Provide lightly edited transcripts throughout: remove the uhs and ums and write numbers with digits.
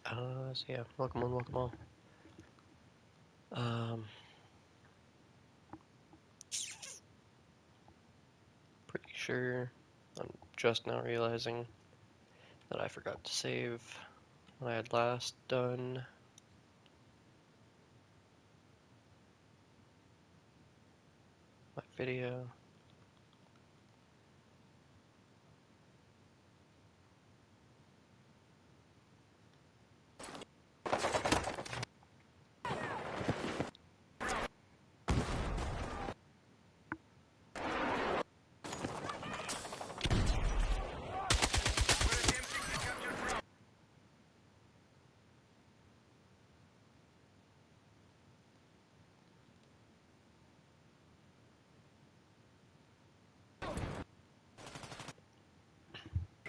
So yeah, welcome on, welcome all. Pretty sure I'm just now realizing that I forgot to save what I had last done. My video.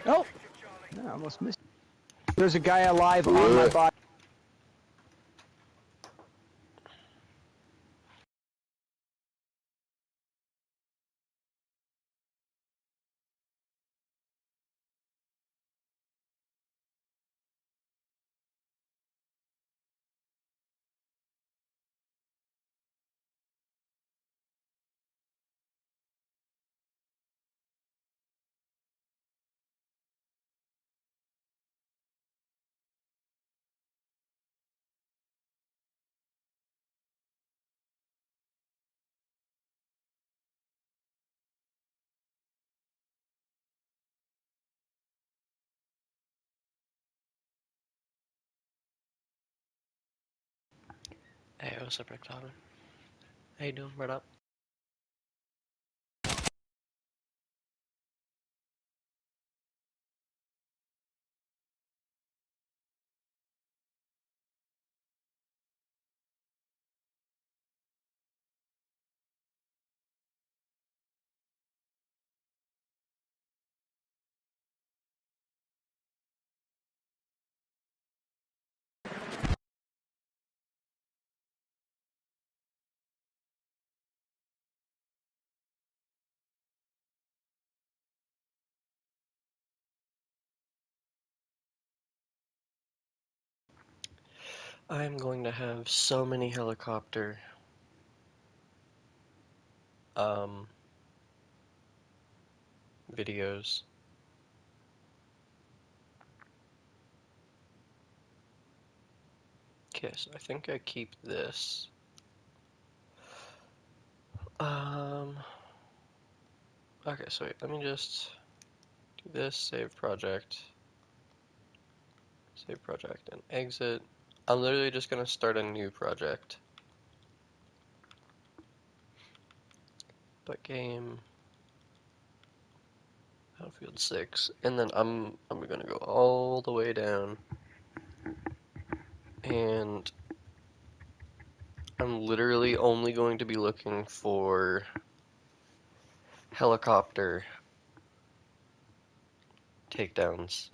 Oh! No, I almost missed. There's a guy alive on my body. Hey, what's up, Rick Tobin? How you doing, right up? I'm going to have so many helicopter um videos. Okay, so I think I keep this. Um okay, so wait, let me just do this, save project, and exit. I'm literally just gonna start a new project. But game Battlefield 6, and then I'm gonna go all the way down, and I'm literally only going to be looking for helicopter takedowns.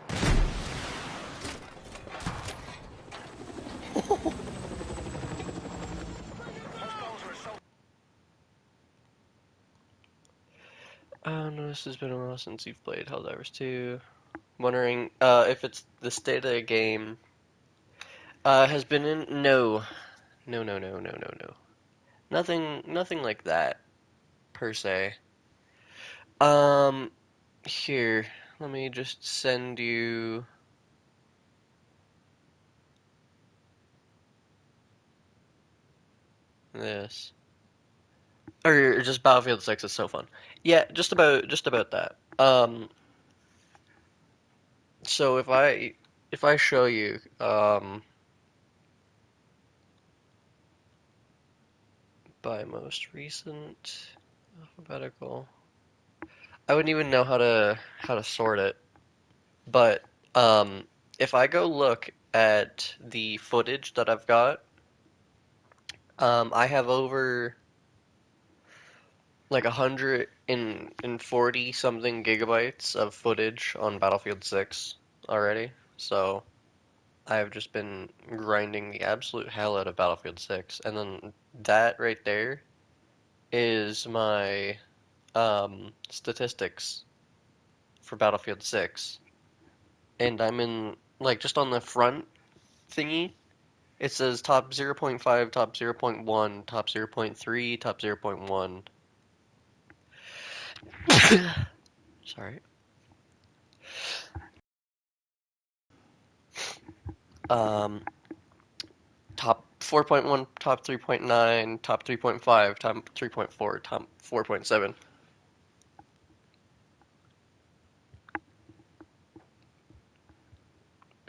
Notice it's been a while since you've played Helldivers 2. Wondering if it's the state of the game. Has been in no. No, no, no, no, no, no. Nothing like that per se. Um Here, let me just send you this. Or just Battlefield 6 is so fun. Yeah, just about that. So if I show you by most recent alphabetical, I wouldn't even know how to sort it. But if I go look at the footage that I've got, I have over like 140 something gigabytes of footage on Battlefield 6 already. So I've just been grinding the absolute hell out of Battlefield 6. And then that right there is my statistics for Battlefield 6. And I'm in, like, just on the front. thingy. It says top 0.5, top 0.1, top 0.3, top 0.1. Sorry. Um, top 4.1, top 3.9, top 3.5, top 3.4, top 4.7.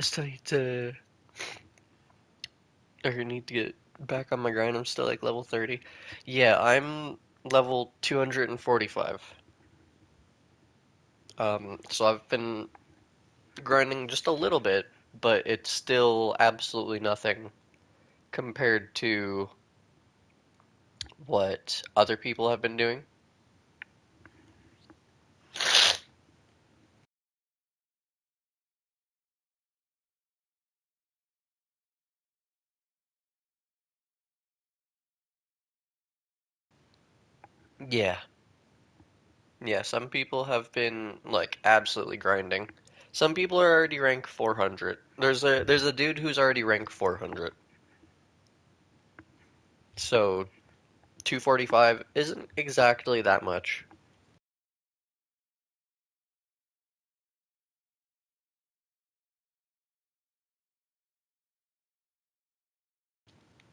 I still need to, or need to get back on my grind. I'm still like level 30. Yeah, I'm level 245. So I've been grinding just a little bit, but it's still absolutely nothing compared to what other people have been doing. Yeah. Yeah, some people have been like absolutely grinding. Some people are already rank 400. There's a dude who's already rank 400. So 245 isn't exactly that much.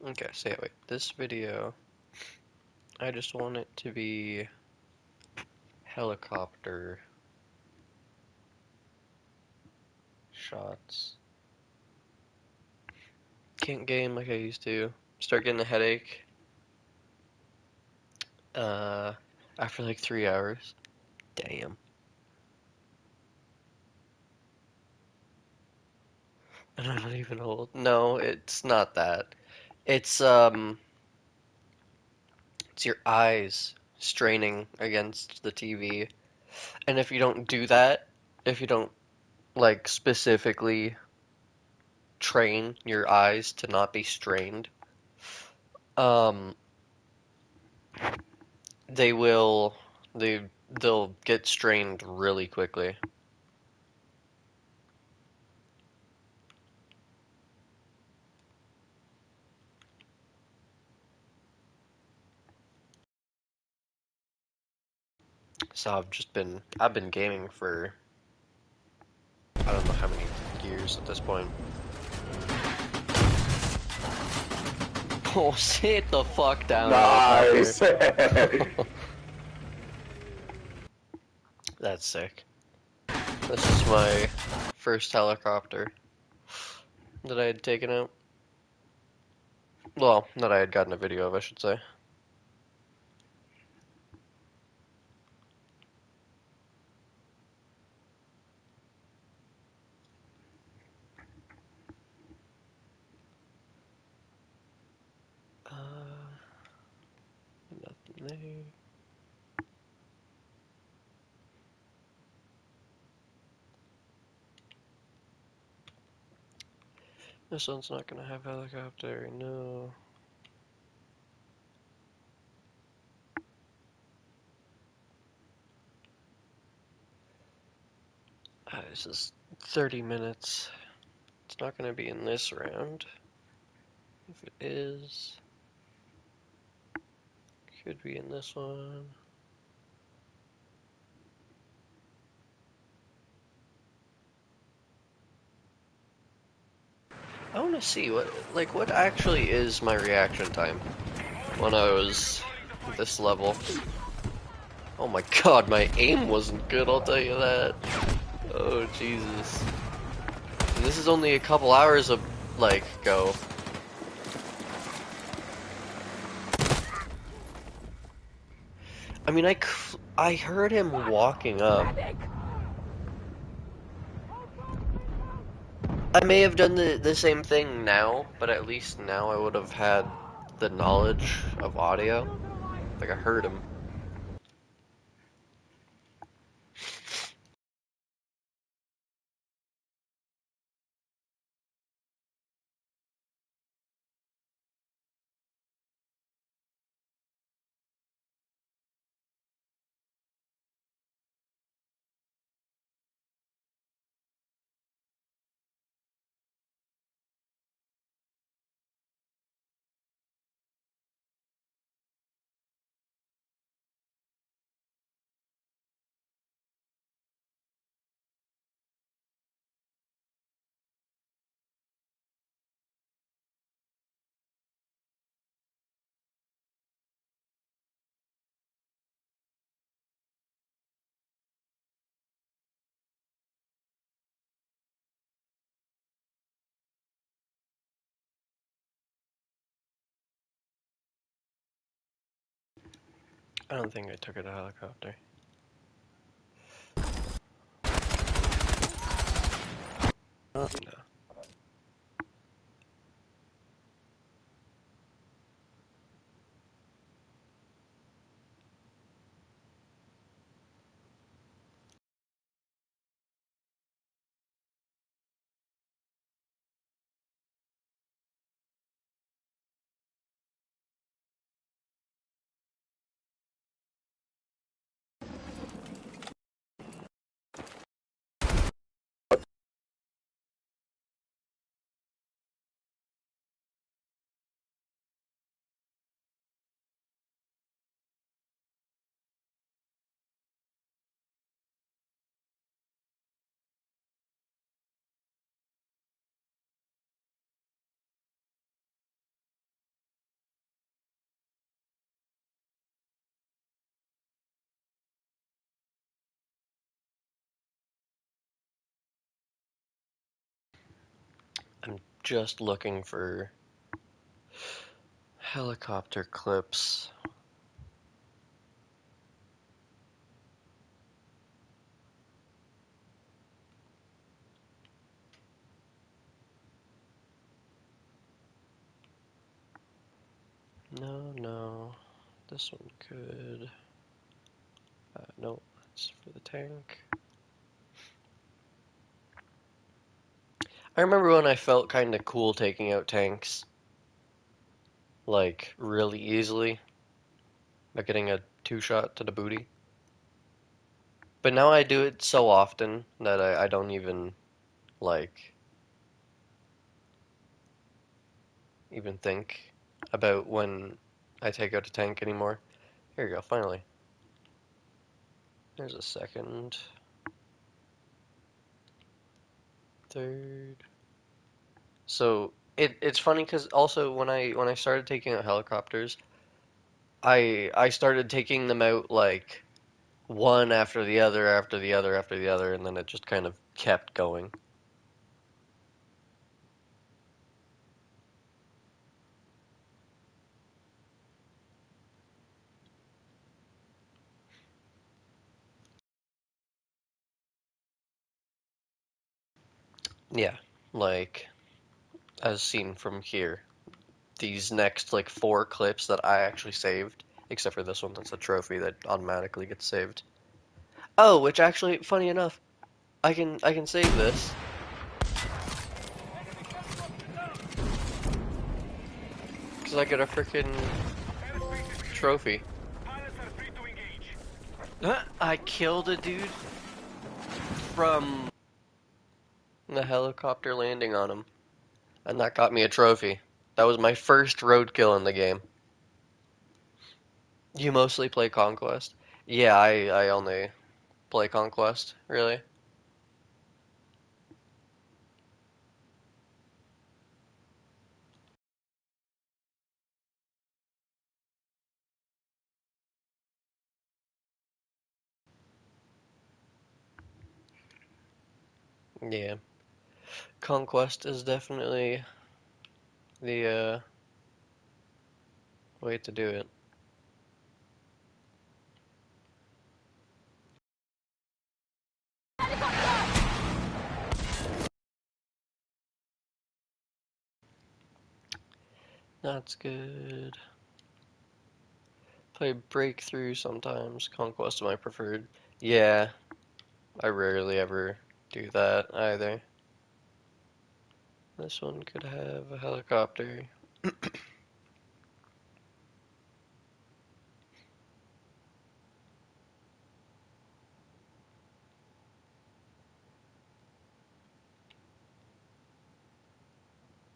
Okay, so yeah, wait. This video, I just want it to be helicopter shots. Can't game like I used to. Start getting a headache uh after like 3 hours. Damn. And I'm not even old. No, it's not that. It's it's your eyes straining against the TV. And if you don't do that, if you don't like specifically train your eyes to not be strained, um they will they'll get strained really quickly. So I've been gaming for I don't know how many years at this point. Oh, sit the fuck down, helicopter. Nice. That's sick. This is my first helicopter that I had taken out. Well, that I had gotten a video of, I should say. Nothing there. This one's not gonna have helicopter, no. This is 30 minutes. It's not gonna be in this round. If it is, could be in this one. I want to see what actually is my reaction time when I was this level. Oh my god, my aim wasn't good, I'll tell you that. Oh Jesus. And this is only a couple hours of like go. I mean, I heard him walking up. I may have done the same thing now, but at least now I would have had the knowledge of audio. Like I heard him. I don't think I took it a helicopter. No. I'm just looking for helicopter clips. No, no. This one could. No, that's for the tank. I remember when I felt kind of cool taking out tanks, like really easily, by getting a two-shot to the booty. But now I do it so often that I don't even like even think about when I take out a tank anymore. Here you go, finally. There's a second, third. So it's funny because also when I started taking out helicopters, I started taking them out like one after the other after the other after the other, and then it just kind of kept going. Yeah, like as seen from here. These next like four clips that I actually saved, except for this one that's a trophy that automatically gets saved. Oh, which actually, funny enough, I can save this because I get a freaking trophy. I killed a dude from the helicopter landing on him, and that got me a trophy. That was my first roadkill in the game. You mostly play Conquest? Yeah, I only play Conquest, really. Yeah, Conquest is definitely the way to do it. That's good. Play Breakthrough sometimes. Conquest is my preferred. Yeah, I rarely ever do that either. This one could have a helicopter.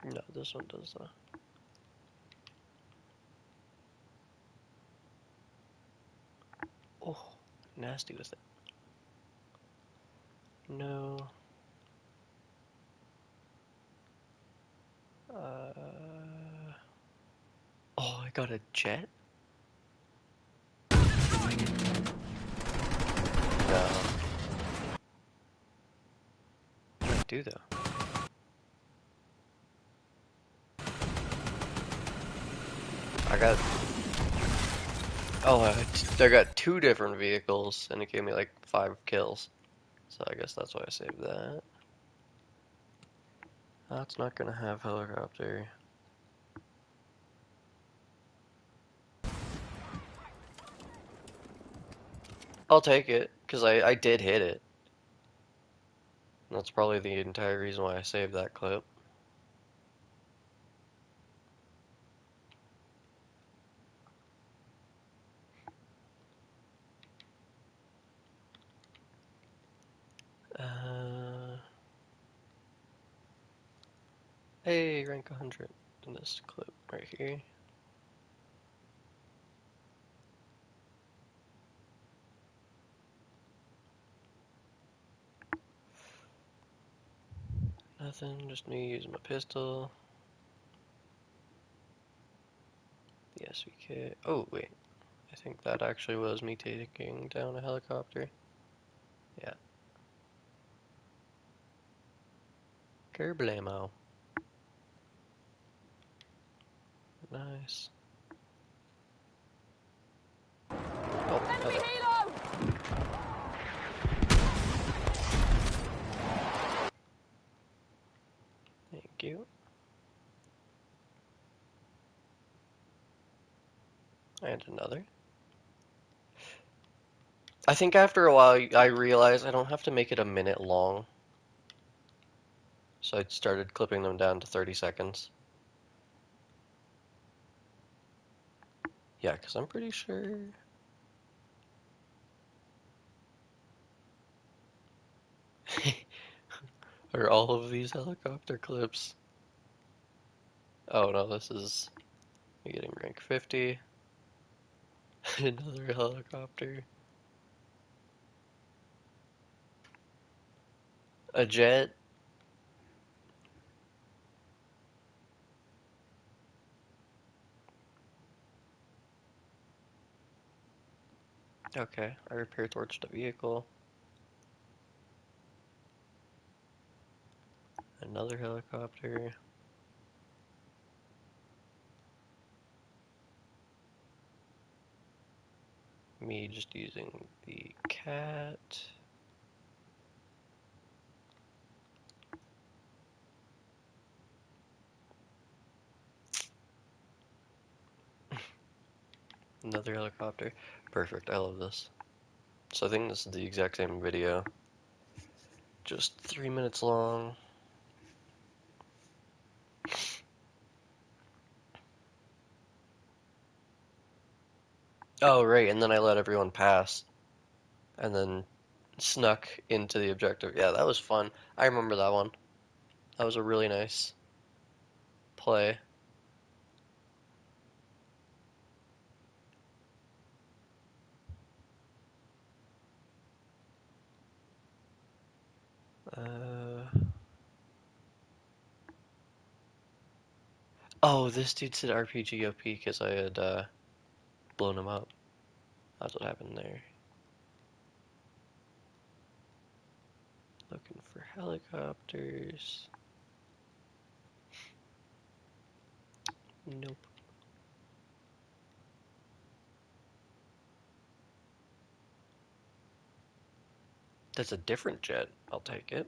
No, this one does that. Oh, nasty with it. No. Oh, I got a jet? No. What did I do though? I got Oh, I got two different vehicles, and it gave me like 5 kills. So I guess that's why I saved that. That's not gonna have helicopter. I'll take it, because I did hit it. That's probably the entire reason why I saved that clip. Uh, hey, rank 100 in this clip right here. Nothing, just me using my pistol. The SVK. Oh, wait. I think that actually was me taking down a helicopter. Yeah. Kerblamo. Nice. Oh, hello. Thank you. And another. I think after a while I realized I don't have to make it a minute long. So I started clipping them down to 30 seconds. Yeah, because I'm pretty sure. Are all of these helicopter clips? Oh no, this is me getting rank 50. Another helicopter. A jet. Okay, I repair torched a vehicle. Another helicopter. Me just using the cat. Another helicopter. Perfect, I love this. So I think this is the exact same video. Just 3 minutes long. Oh, right, and then I let everyone pass. And then snuck into the objective. Yeah, that was fun. I remember that one. That was a really nice play. Uh... Oh, this dude said RPG OP because I had blown him up. That's what happened there. Looking for helicopters. Nope. That's a different jet. I'll take it.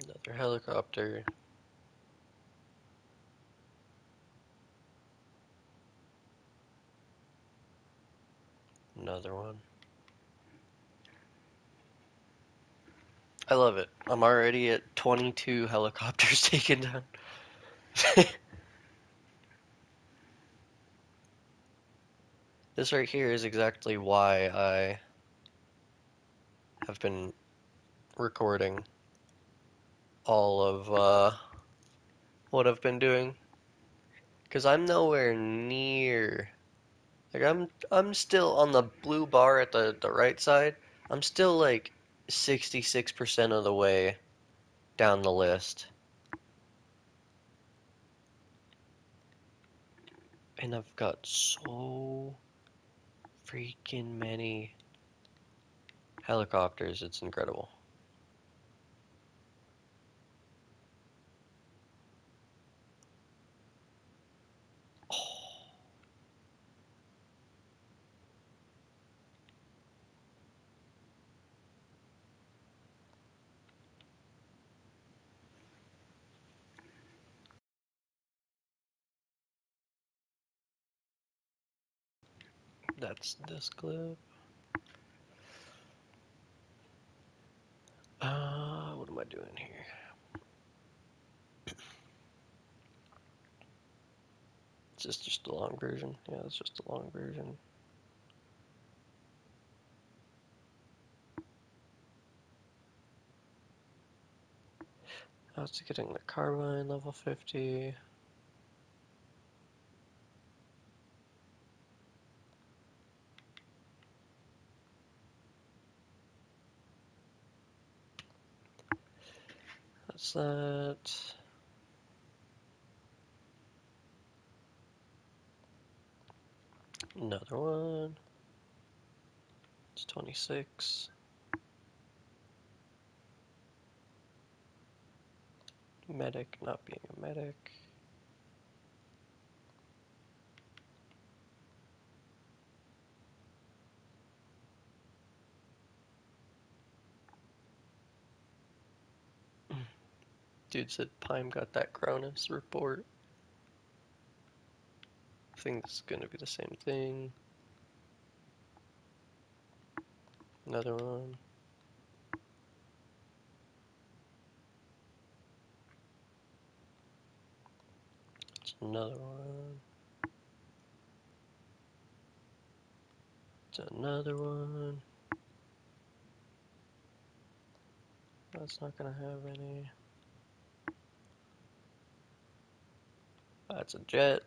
Another helicopter. Another one. I love it. I'm already at 22 helicopters taken down. This right here is exactly why I have been recording all of what I've been doing. Because I'm nowhere near. Like I'm still on the blue bar at the right side. I'm still like 66% of the way down the list. And I've got so freaking many helicopters. It's incredible. That's this clip. What am I doing here? Is this just the long version? Yeah, it's just the long version. How's it getting the carbine level 50? That's that. Another one. It's 26. Medic not being a medic. Dude said Pime got that Cronus report. I think this is gonna be the same thing. Another one. It's another one. It's another one. That's not gonna have any. That's a jet.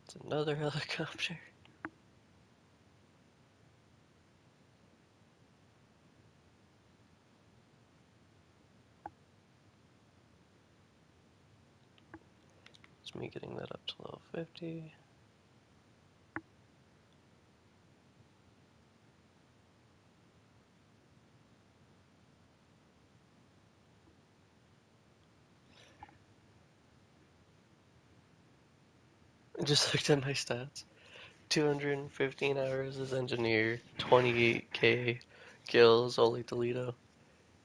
It's another helicopter. It's me getting that up to level 50. I just looked at my stats. 215 hours as engineer, 28k kills, only Toledo.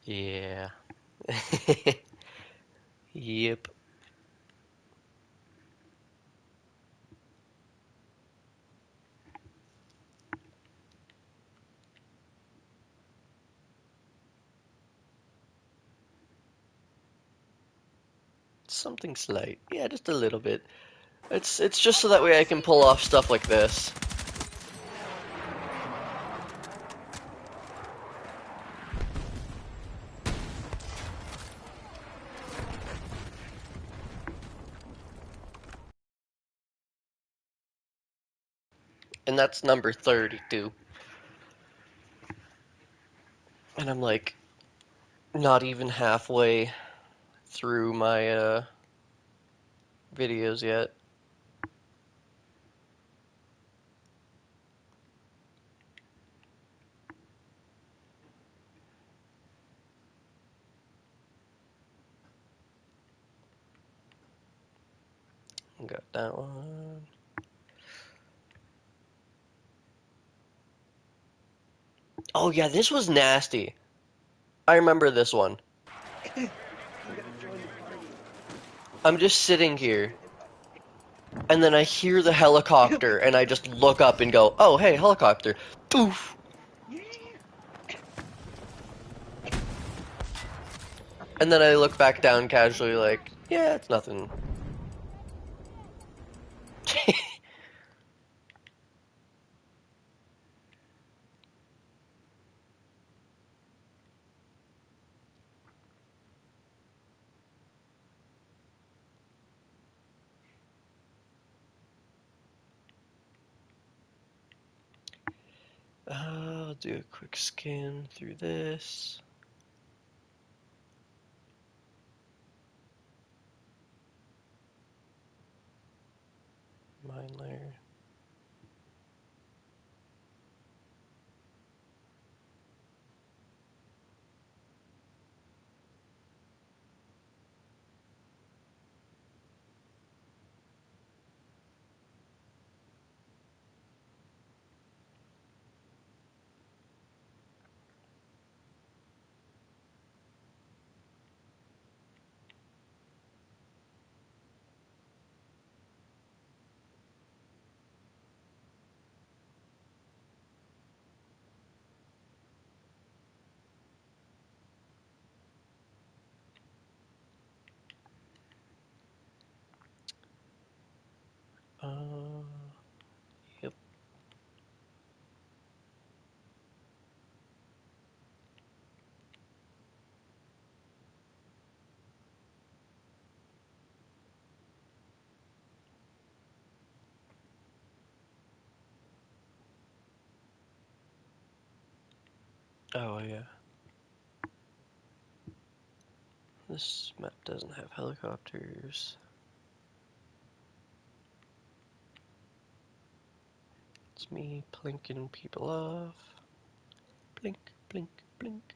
Yeah. Yep. Something slight. Yeah, just a little bit. It's just so that way I can pull off stuff like this. And that's number 32. And I'm like not even halfway through my videos yet. Got that one. Oh yeah, this was nasty. I remember this one. I'm just sitting here, and then I hear the helicopter, and I just look up and go, "Oh, hey, helicopter!" Poof. And then I look back down casually, like, "Yeah, it's nothing." I'll do a quick scan through this. Mine layer. Oh, yeah. This map doesn't have helicopters. It's me plinking people off. Blink, blink, blink.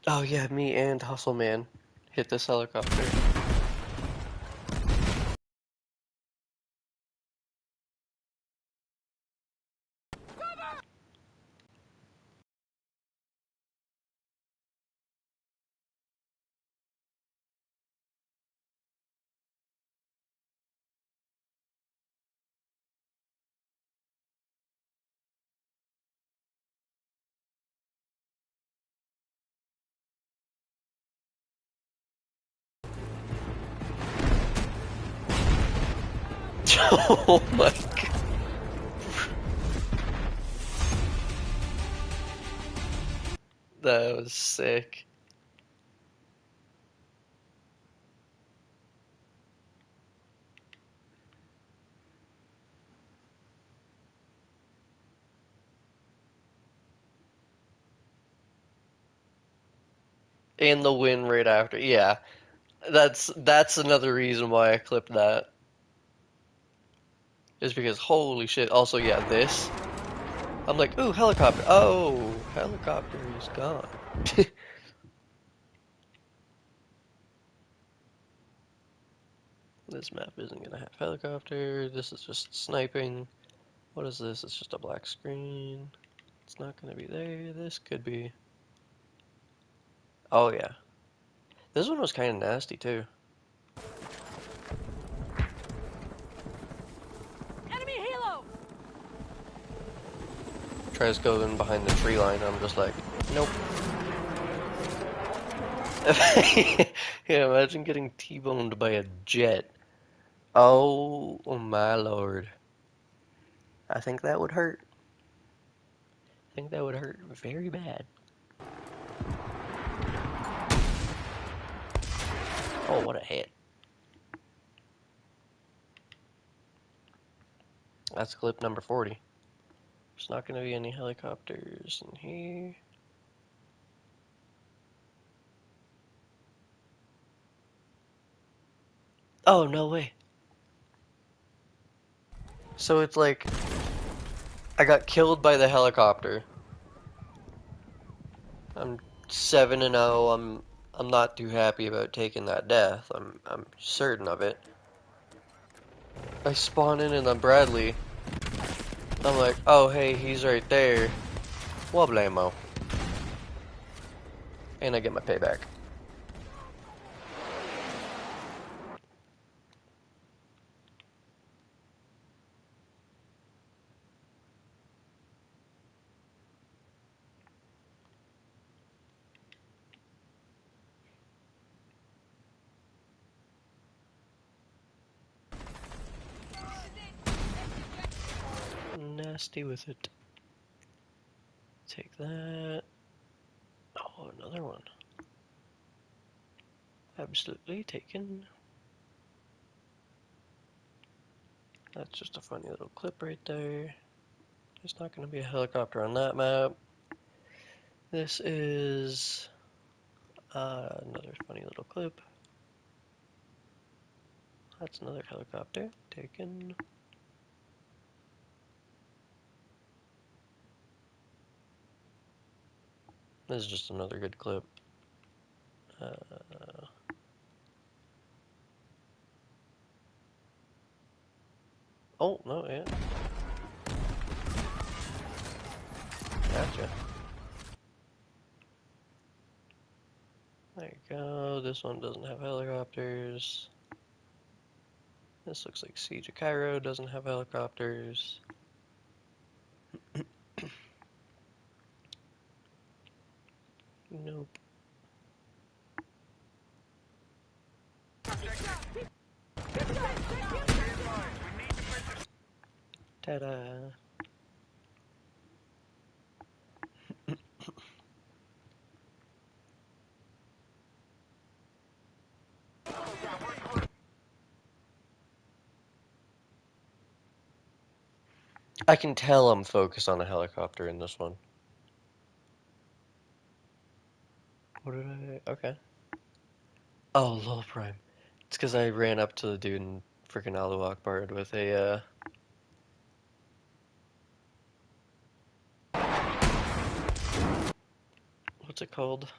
Oh yeah, me and Hustle Man hit this helicopter. Oh my god. That was sick. And the win right after. Yeah. That's another reason why I clipped that. Is because holy shit. Also, yeah, this. I'm like, ooh, helicopter. Oh, helicopter is gone. This map isn't gonna have helicopter. This is just sniping. What is this? It's just a black screen. It's not gonna be there. This could be. Oh yeah. This one was kind of nasty too. Enemy helo! Tries going behind the tree line. I'm just like, nope. Yeah, imagine getting T-boned by a jet. Oh my lord. I think that would hurt. I think that would hurt very bad. Oh, what a hit. That's clip number 40. There's not going to be any helicopters in here. Oh, no way. So it's like, I got killed by the helicopter. I'm 7-0. I'm not too happy about taking that death. I'm certain of it. I spawn in the Bradley. I'm like, oh hey, he's right there. Wablamo. And I get my payback. Nasty with it. Take that. Oh, another one. Absolutely taken. That's just a funny little clip right there. There's not going to be a helicopter on that map. This is another funny little clip. That's another helicopter taken. This is just another good clip. Uh, oh, no, yeah. Gotcha. There you go. This one doesn't have helicopters. This looks like Siege of Cairo doesn't have helicopters. Nope. Ta-da. I can tell I'm focused on a helicopter in this one. What did I... Okay. Oh, low prime. It's because I ran up to the dude and freaking Alu Akbared with a, what's it called?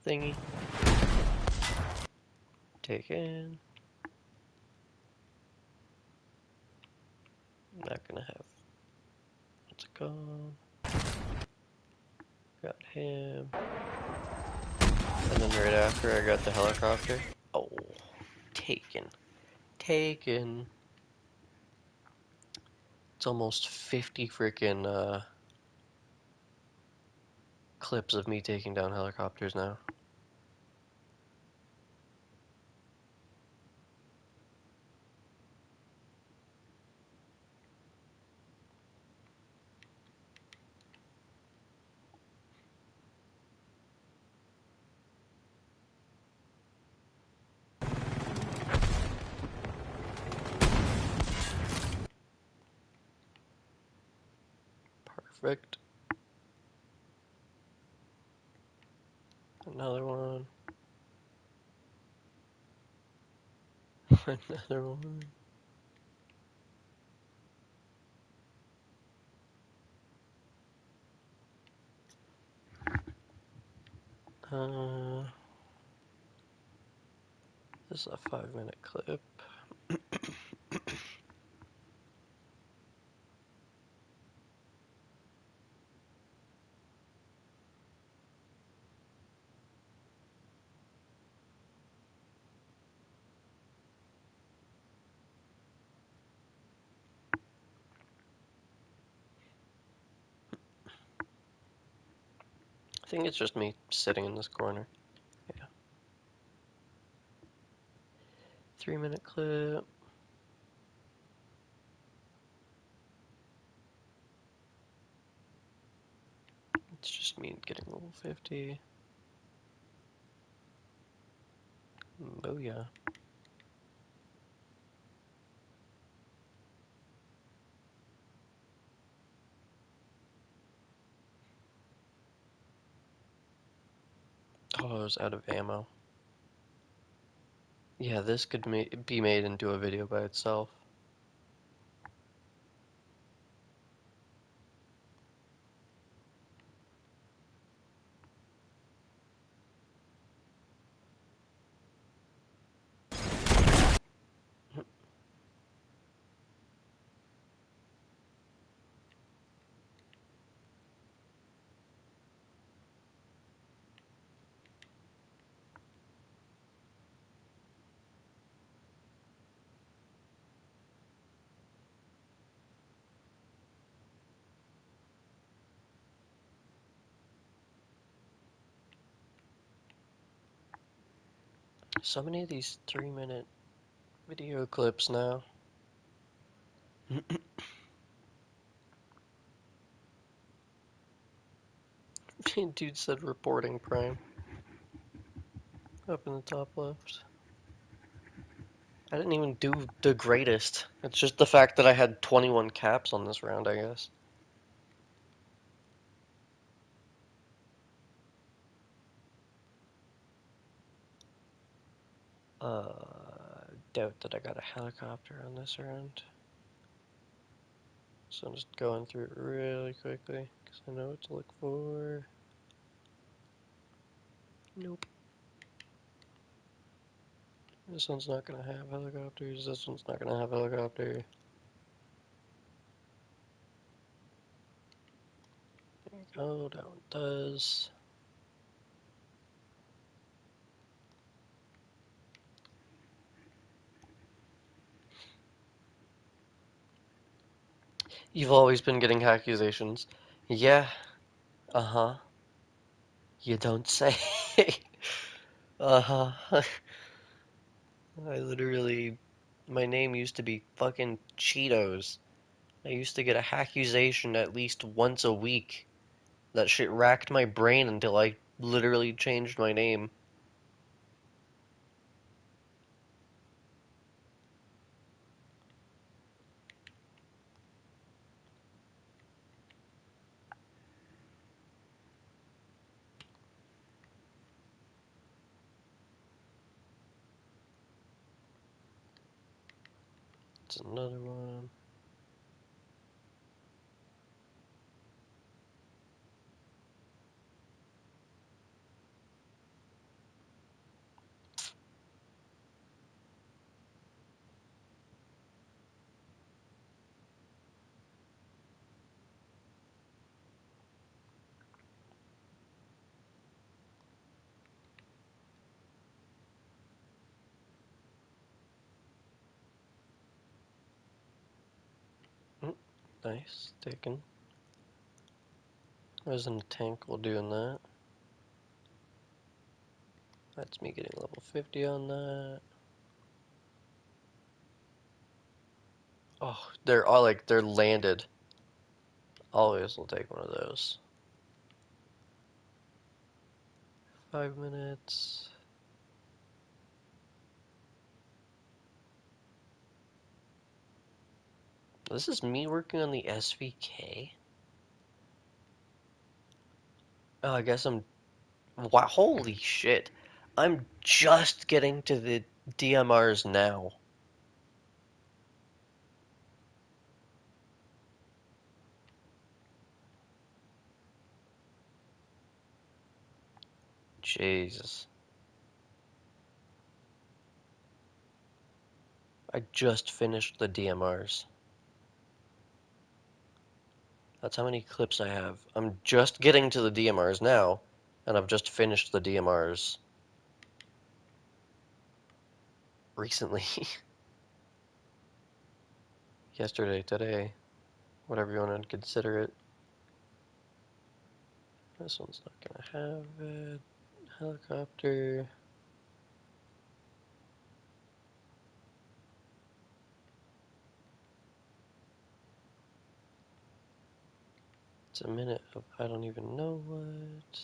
Thingy. Taken. Not gonna have... What's it called? Got him. And then right after I got the helicopter. Oh, taken. Taken. It's almost 50 freaking, clips of me taking down helicopters now. Perfect. Another one. Another one. Uh, this is a 5-minute clip. I think it's just me sitting in this corner. Yeah. 3-minute clip. It's just me getting level 50. Booyah. Oh, I was out of ammo. Yeah, this could be made into a video by itself. So many of these 3-minute video clips now. Dude said reporting prime. Up in the top left. I didn't even do the greatest. It's just the fact that I had 21 caps on this round, I guess. Doubt that I got a helicopter on this round. So I'm just going through it really quickly, because I know what to look for. Nope. This one's not gonna have helicopters, this one's not gonna have helicopter. There you go, that one does. You've always been getting accusations. Yeah, uh-huh. You don't say. Uh-huh. I literally... My name used to be fucking Cheetos. I used to get a accusation at least once a week. That shit racked my brain until I literally changed my name. It's another one. Mm, nice, taken. I was in a tank while doing that. That's me getting level 50 on that. Oh, they're all like, they're landed. Always will take one of those. 5 minutes. This is me working on the SVK? Oh, I guess I'm. Wow, holy shit. I'm just getting to the DMRs now. Jesus. I just finished the DMRs. That's how many clips I have. I'm just getting to the DMRs now, and I've just finished the DMRs recently. Yesterday, today, whatever you want to consider it. This one's not gonna have it. Helicopter. It's a minute of I don't even know what.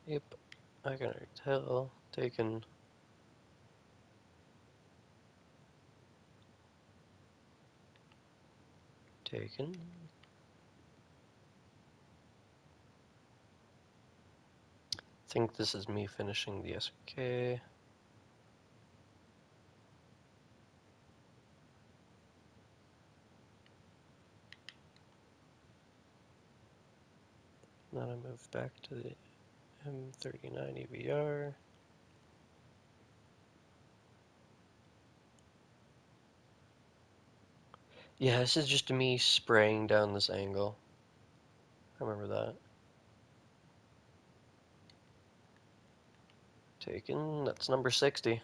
Yep, I can already tell. Taken. Taken. I think this is me finishing the SK. Then I move back to the M39 EVR. Yeah, this is just me spraying down this angle. I remember that. Taken. That's number 60.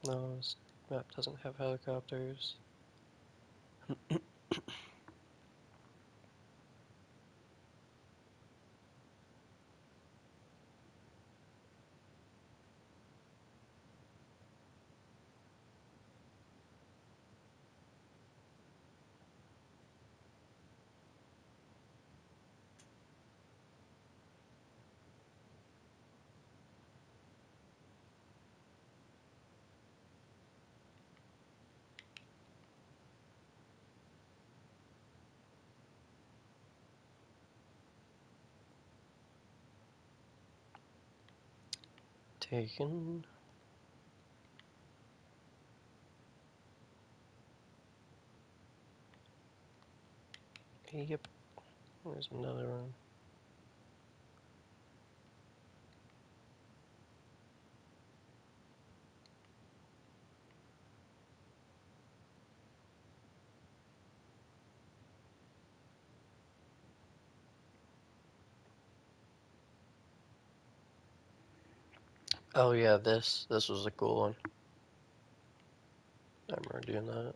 No, this map doesn't have helicopters. Taken. Yep. There's another one. Oh yeah, this was a cool one. I remember doing that.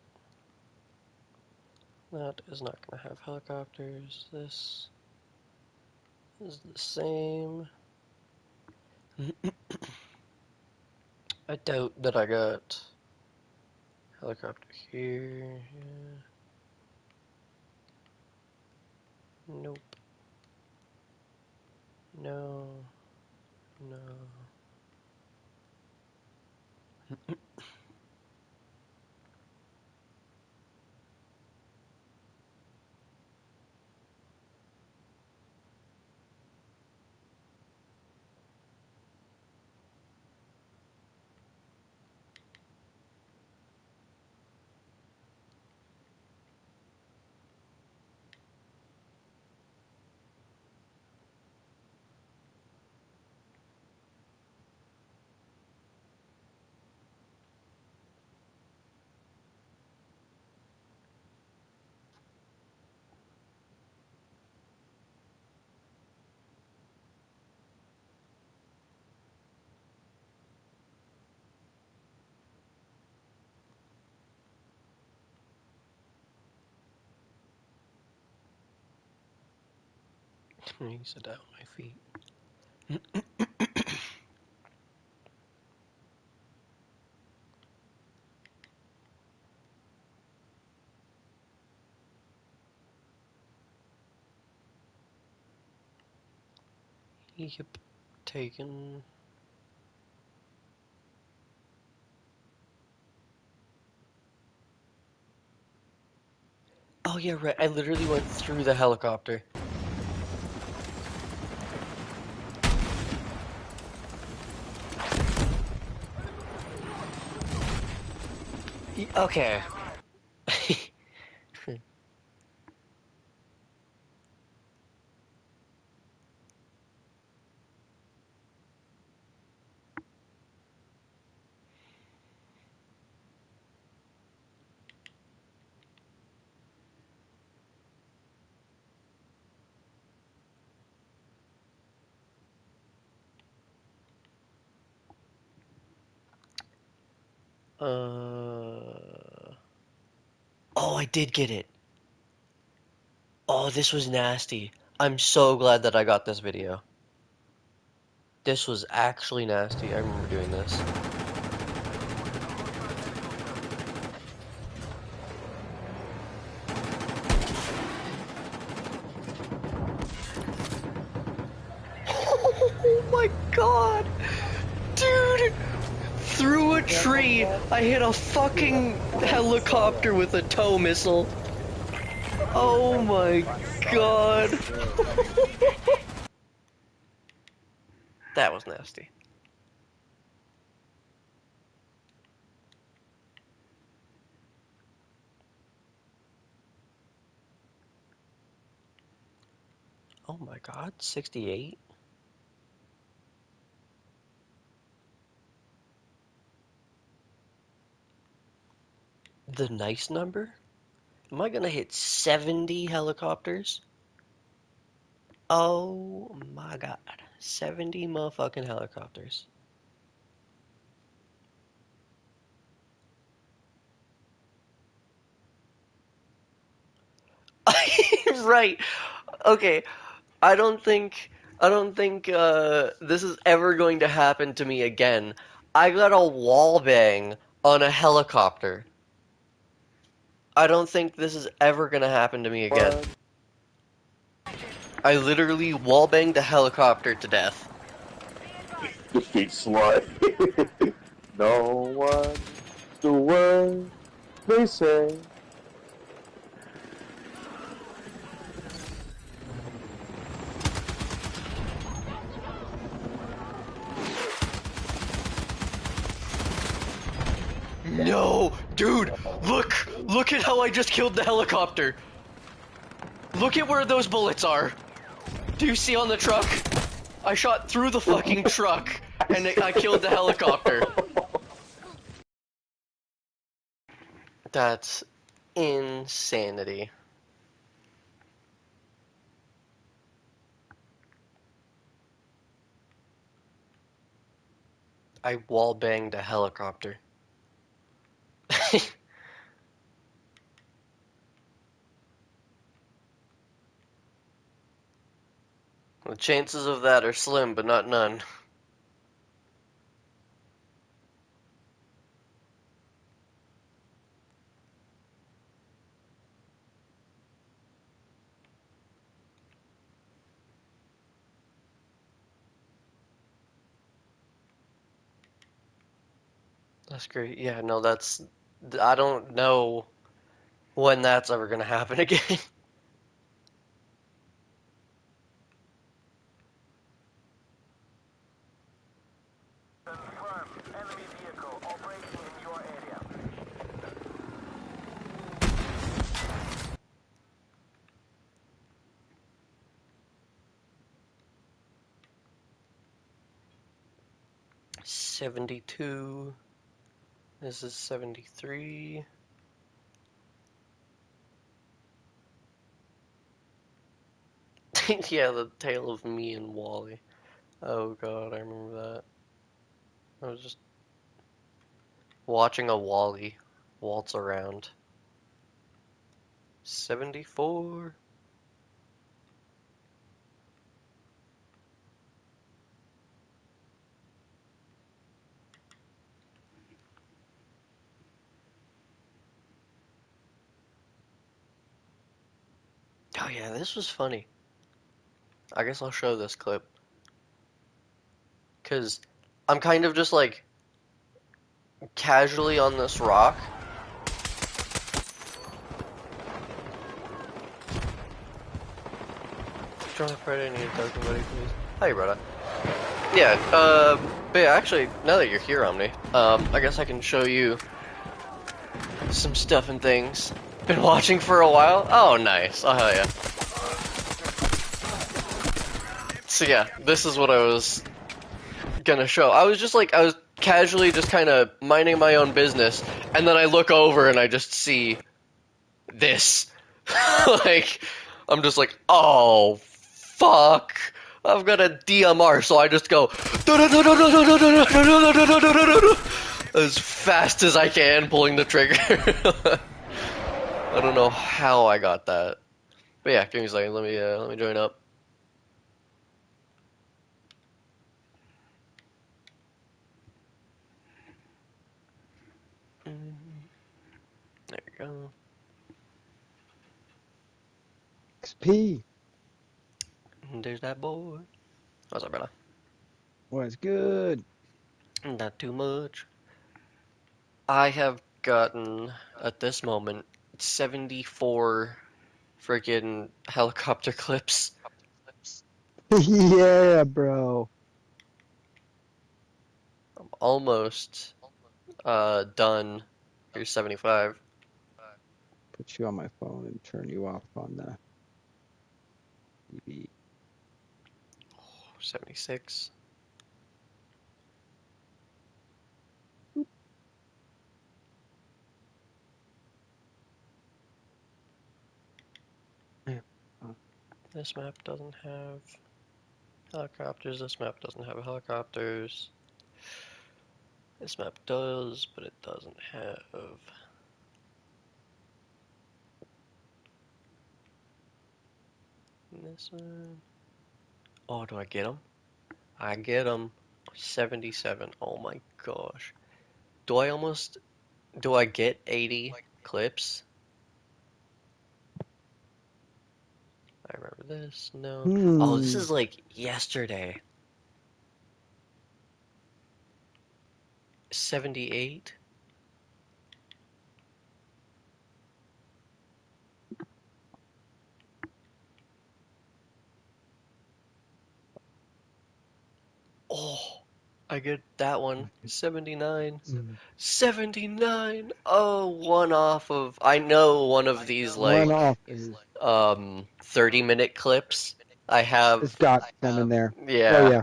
That is not gonna have helicopters. This is the same. I doubt that I got helicopter here. Yeah. Nope. No. No. He said out my feet. Yep. Taken. Oh yeah, right. I literally went through the helicopter. Okay. Oh, I did get it. Oh, this was nasty. I'm so glad that I got this video. This was actually nasty. I remember doing this. Oh my god! Dude! Through a tree, I hit a fucking helicopter with a tow missile. Oh my god. That was nasty. Oh my god, 68? The nice number? Am I gonna hit 70 helicopters? Oh my god. 70 motherfucking helicopters. Right. Okay. I don't think this is ever going to happen to me again. I got a wall bang on a helicopter. I don't think this is ever gonna happen to me again. I literally wall banged a helicopter to death. Defeat slut. No one the word they say. No, dude, look at how I just killed the helicopter. Look at where those bullets are. Do you see on the truck? I shot through the fucking truck and I killed the helicopter. That's insanity. I wall banged a helicopter. The chances of that are slim, but not none. That's great. Yeah, no, that's. I don't know when that's ever gonna happen again. Confirm. Enemy vehicle operating in your area. 72. This is 73. Yeah, the tale of me and Wally. Oh god, I remember that. I was just watching a Wally waltz around. 74. Yeah, this was funny. I guess I'll show this clip. Because I'm kind of just like casually on this rock. Join the Friday and token, buddy, please. Hi, brother. Yeah, but yeah, actually, now that you're here, Omni, I guess I can show you some stuff and things. Been watching for a while? Oh, nice. Oh, hell yeah. So yeah, this is what I was gonna show. I was casually just kind of minding my own business, and then I look over and I just see this. Like, I'm just like, oh, fuck. I've got a DMR, so I just go as fast as I can, pulling the trigger. I don't know how I got that, but yeah, give me a second. Let me join up. There you go. XP. And there's that boy. What's up, brother? What's good? Not too much. I have gotten at this moment 74 freaking helicopter clips. Yeah, bro. I'm almost done. Here's 75. Put you on my phone and turn you off on the TV. 76. Yeah. This map doesn't have helicopters. This map doesn't have helicopters. This map does, but it doesn't have. This one. Oh, do I get them? I get them. 77. Oh my gosh. Do I almost. Do I get 80 clips? I remember this. No. Oh, this Hmm. is like yesterday. 78. Oh, I get that one. 79. Mm. 79. Oh, one off of. I know one of these One like off is 30-minute clips. I have. it's got some in there. Oh Yeah. yeah.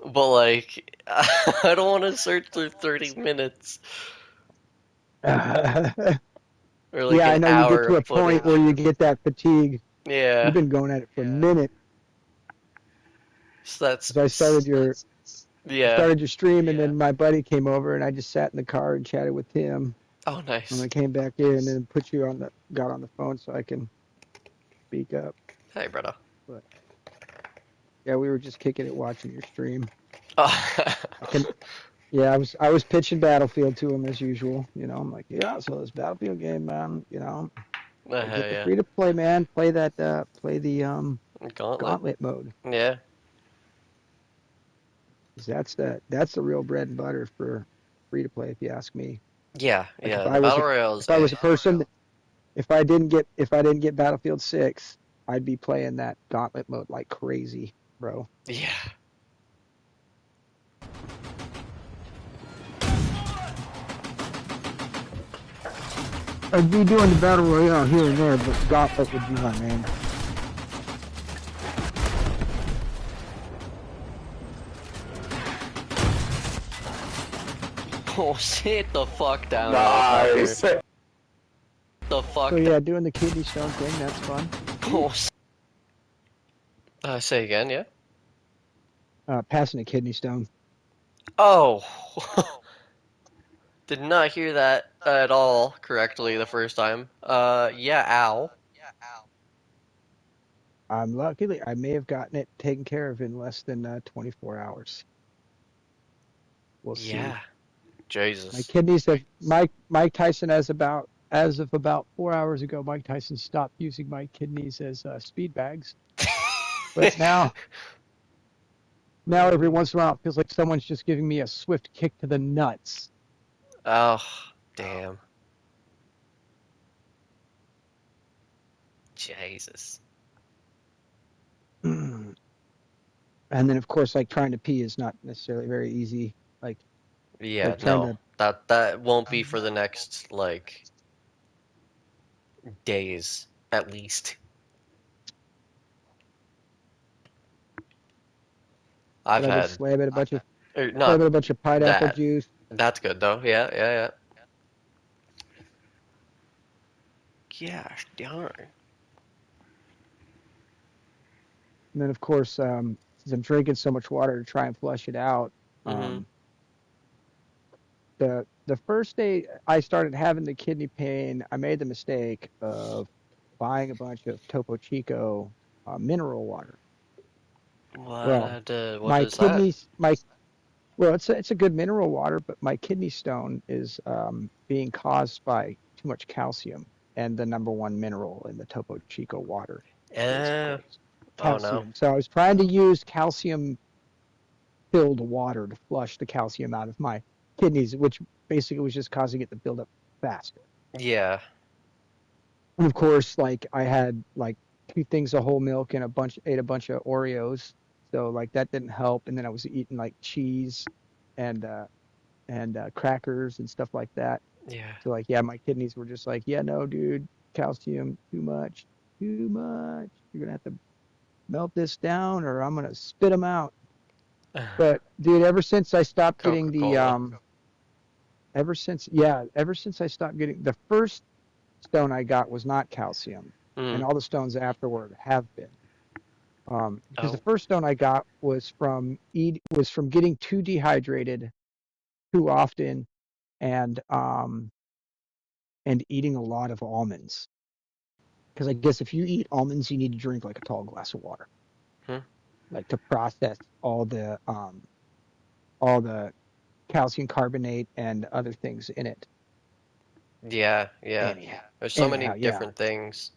But like I don't want to search through 30 minutes or like Yeah, I an know you get hour to of a point where footage. you get that fatigue. You've Yeah. been going at it for a minute. So that's So I started yeah. your stream, and then my buddy came over, and I just sat in the car and chatted with him. Oh, And I nice. came back in and got on the phone so I can speak up. Hey, brother. But yeah, we were just kicking it, watching your stream. Oh. I can, yeah, I was pitching Battlefield to him as usual. You know, I'm like, yeah, so this Battlefield game, man. You know, get the Yeah. free to play, man. Play that, play the Gauntlet. Gauntlet mode. Yeah. 'Cause that's the real bread and butter for free to play, if you ask me. Yeah. Like Yeah. The battle royales. if I was a person, if I didn't get Battlefield 6, I'd be playing that Gauntlet mode like crazy, bro. Yeah. I'd be doing the battle royale here and there, but Gauntlet would be my main. Oh, sit the fuck down, Nice. motherfucker. The fuck. So yeah, doing the kidney stone thing, that's fun. Oh. Say again. Yeah. Passing a kidney stone. Oh. Did not hear that at all correctly the first time. Yeah, ow. I'm luckily I may have gotten it taken care of in less than 24 hours. We'll see. Yeah. Jesus. Mike Tyson has about as of about 4 hours ago, Mike Tyson stopped using my kidneys as speed bags. But now every once in a while, it feels like someone's just giving me a swift kick to the nuts. Oh, damn. Jesus. And then, of course, like trying to pee is not necessarily very easy. Like Yeah, trying no. to. That won't be for the next, like, days, at least. I've But I just had, slam not in a bunch of pineapple that. juice. That's good, though. Yeah, yeah, yeah. Gosh darn. And then, of course, since I'm drinking so much water to try and flush it out, Mm-hmm. um, the first day I started having the kidney pain, I made the mistake of buying a bunch of Topo Chico mineral water. Well, What my is that? kidneys, my well, it's a good mineral water, but my kidney stone is being caused by too much calcium, and the number one mineral in the Topo Chico water is, of Uh, course, oh no. calcium. So I was trying to use calcium filled water to flush the calcium out of my kidneys, which basically was just causing it to build up faster. Yeah. And of course, like I had like two things of whole milk and ate a bunch of Oreos. So like that didn't help. And then I was eating like cheese and crackers and stuff like that. Yeah. So like yeah, my kidneys were just like, yeah, no, dude, calcium too much, too much. You're gonna have to melt this down, or I'm gonna spit them out. But dude, ever since I stopped getting the Coca-Cola. ever since I stopped getting the first stone I got was not calcium, and Mm. all the stones afterward have been. Because the Oh. first stone I got was from getting too dehydrated too often, and eating a lot of almonds. Because I guess if you eat almonds, you need to drink like a tall glass of water, Hmm. like to process all the calcium carbonate and other things in it. Yeah, yeah. Anyhow, There's so many yeah. different things.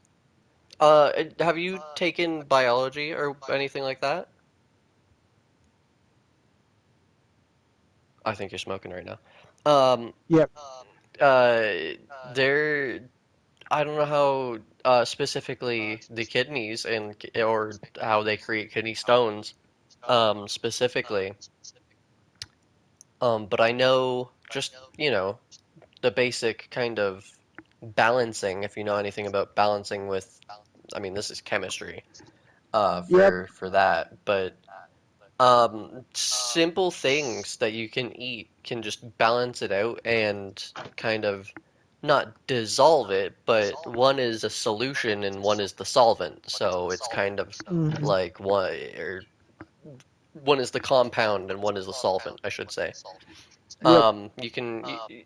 Have you taken biology or anything like that? I think you're smoking right now. Um, Yep. uh, there, I don't know how specifically the kidneys or how they create kidney stones specifically. But I know just, the basic kind of balancing, if you know anything about balancing with, I mean, this is chemistry, Yep. for that, but simple things that you can eat can just balance it out and kind of not dissolve it, but one is a solution and one is the solvent. So it's kind of Hmm. like one is the compound and one is the solvent, I should say. Yep. You can You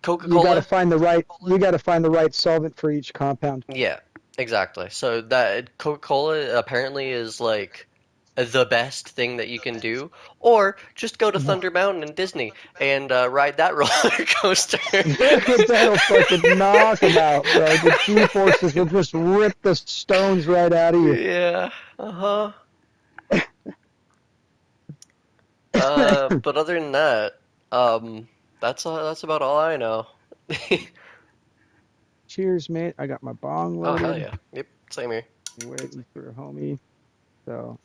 Coca-Cola. got to find the right solvent for each compound. Yeah, exactly. So that Coca-Cola apparently is like the best thing that you can do, or just go to Mhm. Thunder Mountain in Disney and ride that roller coaster. That'll fucking knock them out, bro. The G forces will just rip the stones right out of you. Yeah, uh-huh. But other than that, um, that's about all I know. Cheers, mate. I got my bong Oh, hell loaded. yeah. Yep, same here. Waiting for a homie. So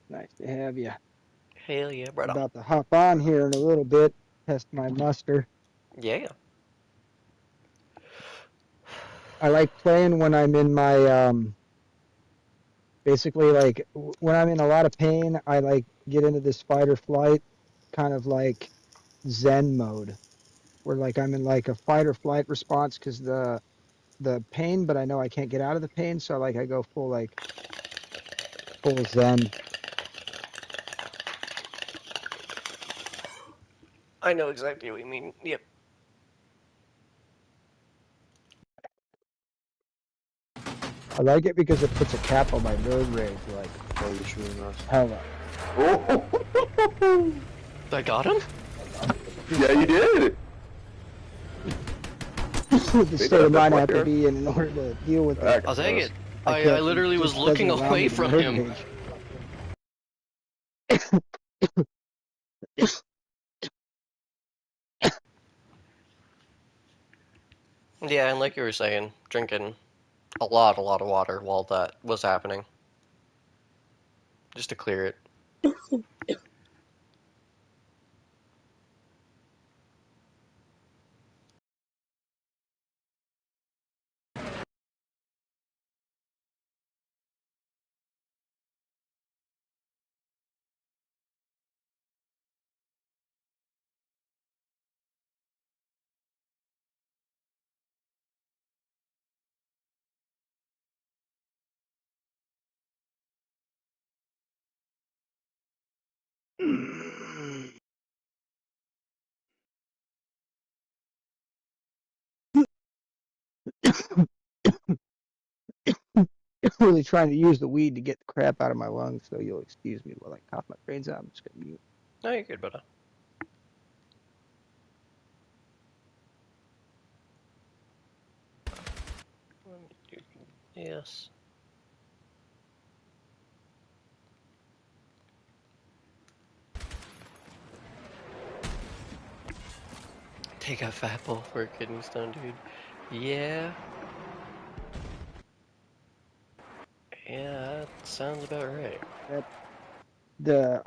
nice to have you. Hell yeah, right on. About to hop on here in a little bit. Test my muster. Yeah. I like playing when I'm in my basically like when I'm in a lot of pain. I like get into this fight or flight kind of like Zen mode, where like I'm in like a fight or flight response because the pain, but I know I can't get out of the pain, so like I go full Zen. I know exactly what you mean. Yep. I like it because it puts a cap on my nerd rage, like Oh, you're shooting us. hella. Oh! I got him? Yeah, you did. the They state of got that mind I have to player. be in order to deal with it. Back I'll take us. it. I I can't. It literally was just doesn't looking allow away me to from nerd him. rage. Yeah, and like you were saying, drinking a lot of water while that was happening, just to clear it. Really trying to use the weed to get the crap out of my lungs, so you'll excuse me while I cough my brains out. I'm just gonna mute. No, you're good, brother. Yes. Take a fat ball for a kidney stone, dude. Yeah. Yeah, that sounds about right. The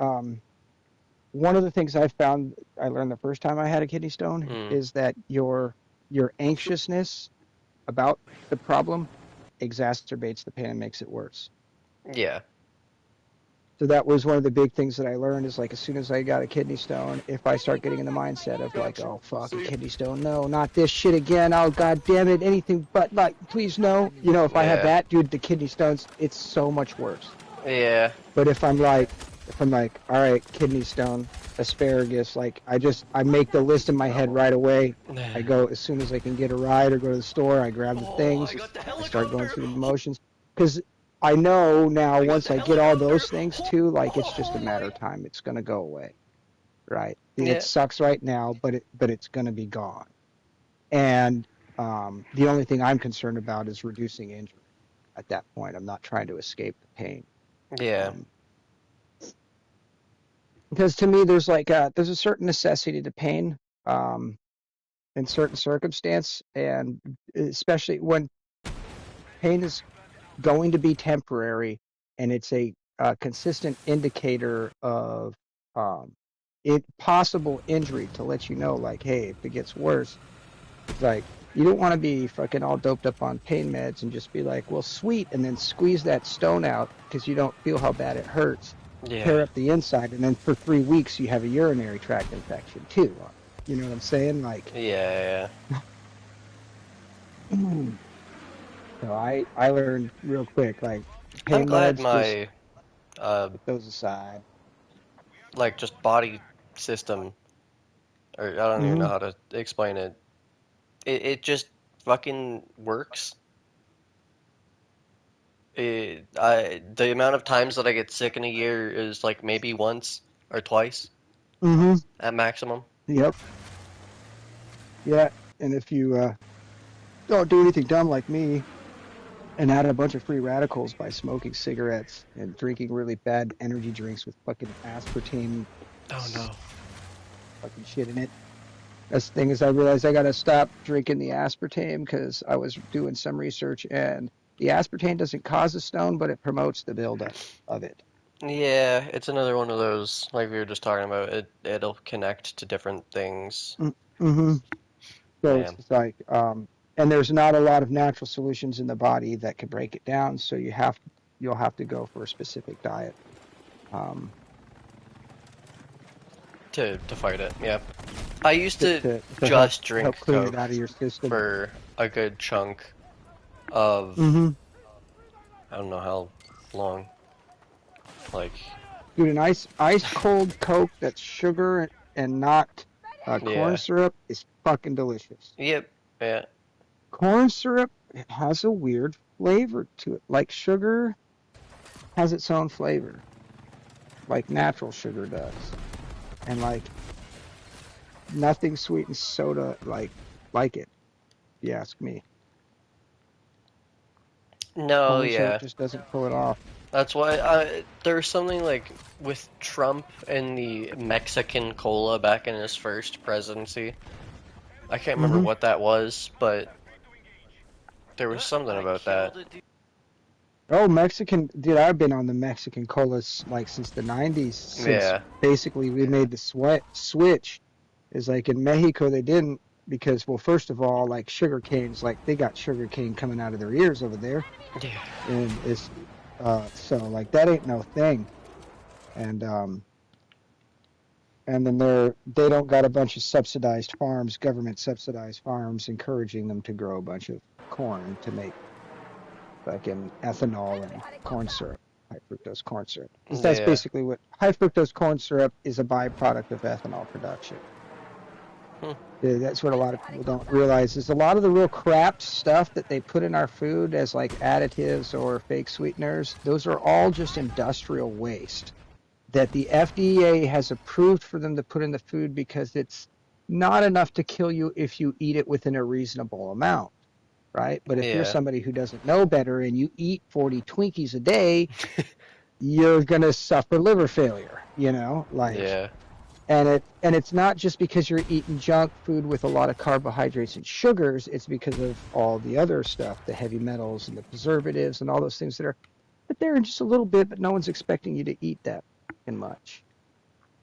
one of the things I found I learned the first time I had a kidney stone Hmm. is that your anxiousness about the problem exacerbates the pain and makes it worse. Yeah. So that was one of the big things that I learned is like as soon as I got a kidney stone, if I start getting in the mindset of like, Got you. oh fuck, a See? kidney stone, no, not this shit again. Oh god damn it, anything but like please no. You know, if I have Yeah. that, dude, the kidney stones, it's so much worse. Yeah. But if I'm like, all right, kidney stone, asparagus, like I make the list in my head right away. I go as soon as I can get a ride or go to the store, I grab the Oh, I things, got the I start going helicopter. through the motions. Because I know now I got once the I get all helicopter. those things too, like it's just a matter of time. It's gonna go away. Right. It Yeah. sucks right now, but it's gonna be gone. And the only thing I'm concerned about is reducing injury at that point. I'm not trying to escape the pain. Yeah. Um, because to me there's a certain necessity to pain in certain circumstance, and especially when pain is going to be temporary and it's a consistent indicator of um, possible injury to let you know like hey if it gets worse it's like you don't want to be fucking all doped up on pain meds and just be like well sweet and then squeeze that stone out because you don't feel how bad it hurts Yeah. tear up the inside and then for 3 weeks you have a urinary tract infection too, you know what I'm saying like Yeah. so I learned real quick like I'm pain glad meds just my uh put those aside. like just body system, or I don't even Hmm. know how to explain it. It just fucking works. The amount of times that I get sick in a year is like maybe once or twice Hmm. at maximum. Yep. Yeah. And if you don't do anything dumb like me and add a bunch of free radicals by smoking cigarettes and drinking really bad energy drinks with fucking aspartame Oh no. fucking shit in it. That's the thing is I realized I got to stop drinking the aspartame because I was doing some research and the aspartame doesn't cause a stone, but it promotes the buildup of it. Yeah, it's another one of those like we were just talking about. It'll connect to different things. Mm-hmm. So Yeah. it's like, and there's not a lot of natural solutions in the body that can break it down. So you'll have to go for a specific diet. Um, To fight it. Yeah. I used to, to to just drink help clean it Coke out of your system. for a good chunk of Mm-hmm. I don't know how long. Like, Dude, an ice cold Coke that's sugar and not corn yeah. syrup is fucking delicious. Yep. Yeah. Corn syrup has a weird flavor to it, like sugar has its own flavor, like natural sugar does, and like nothing sweetens soda like it. you ask me. No, Corn syrup yeah. just doesn't pull it off. That's why there's something like with Trump and the Mexican cola back in his first presidency. I can't remember Hmm. what that was, but there was something I about that. killed a dude. Oh, Mexican, dude, I've been on the Mexican colas like since the 90s, since Yeah. basically we made the switch. Is like in Mexico, they didn't because, well, first of all, like sugar canes, like they got sugar cane coming out of their ears over there. Yeah. And it's, so like that ain't no thing. And, and then they don't got a bunch of subsidized farms, government subsidized farms, encouraging them to grow a bunch of corn to make fucking ethanol and corn syrup, high fructose corn syrup. Because that's Yeah. basically what high fructose corn syrup is, a byproduct of ethanol production. Hmm. That's what a lot of people don't realize is a lot of the real crap stuff that they put in our food as like additives or fake sweeteners, those are all just industrial waste that the FDA has approved for them to put in the food because it's not enough to kill you if you eat it within a reasonable amount, right? But if you're Yeah. somebody who doesn't know better and you eat 40 Twinkies a day, you're going to suffer liver failure, like, Yeah. and it's not just because you're eating junk food with a lot of carbohydrates and sugars, it's because of all the other stuff, the heavy metals and the preservatives and all those things that are but there in just a little bit, but no one's expecting you to eat that in much.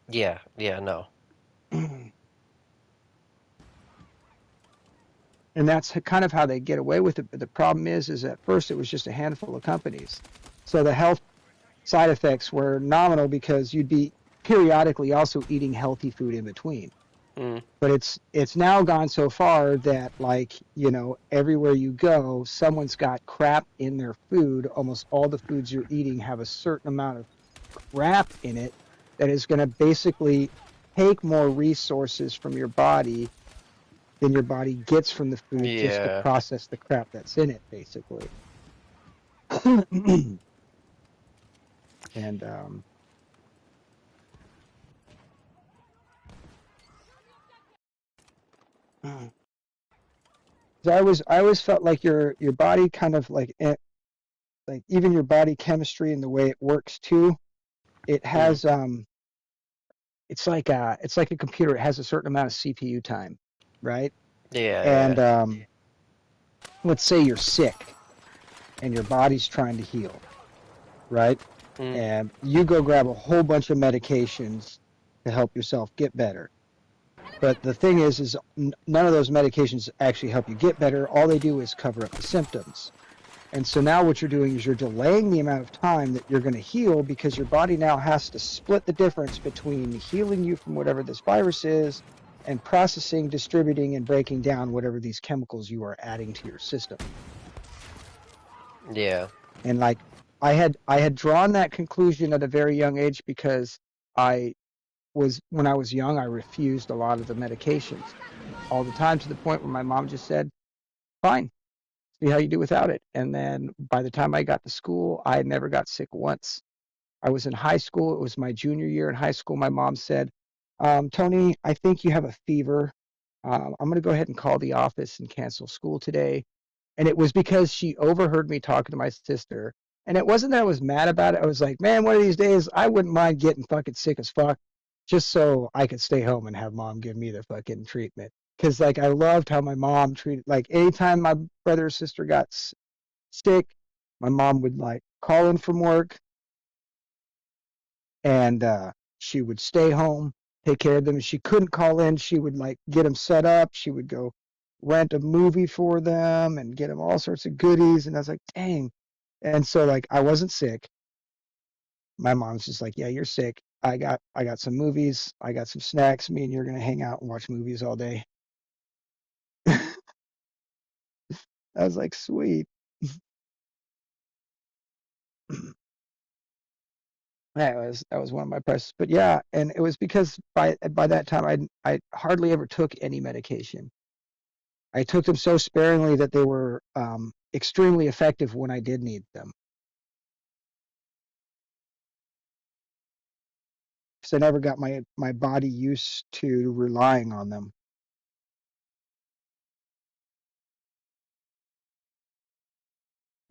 Yeah. Yeah. No. And that's kind of how they get away with it. But the problem is at first it was just a handful of companies. So the health side effects were nominal because you'd be periodically also eating healthy food in between. Mm. But it's now gone so far that like, everywhere you go, someone's got crap in their food. Almost all the foods you're eating have a certain amount of crap in it that is going to basically take more resources from your body than your body gets from the food just to Yeah. process the crap that's in it, basically. And so I always felt like your body kind of like even your body chemistry and the way it works too. It Mm. has it's like a computer. It has a certain amount of CPU time, right? Yeah. And let's say you're sick and your body's trying to heal, right? Yeah. Mm. And you go grab a whole bunch of medications to help yourself get better. But the thing is none of those medications actually help you get better. All they do is cover up the symptoms. And so now what you're doing is you're delaying the amount of time that you're going to heal because your body now has to split the difference between healing you from whatever this virus is and processing, distributing, and breaking down whatever these chemicals you are adding to your system. Yeah. And like I had drawn that conclusion at a very young age because I when I was young, I refused a lot of the medications all the time to the point where my mom just said, fine, see how you do without it. And then by the time I got to school, I never got sick once. I was in high school. It was my junior year in high school. My mom said, Tony, I think you have a fever. I'm going to go ahead and call the office and cancel school today. And it was because she overheard me talking to my sister. And it wasn't that I was mad about it. I was like, man, one of these days I wouldn't mind getting fucking sick as fuck just so I could stay home and have mom give me the fucking treatment. Cause like I loved how my mom treated, like anytime my brother or sister got sick, my mom would like call in from work and she would stay home, take care of them. If she couldn't call in, she would like get them set up. She would go rent a movie for them and get them all sorts of goodies. And I was like, dang. And so like I wasn't sick. My mom's just like, yeah, you're sick. I got some movies. I got some snacks. Me and you're gonna hang out and watch movies all day. I was like, sweet. That was one of my prices. But yeah, and it was because by that time I hardly ever took any medication. I took them so sparingly that they were extremely effective when I did need them. Because I never got my body used to relying on them.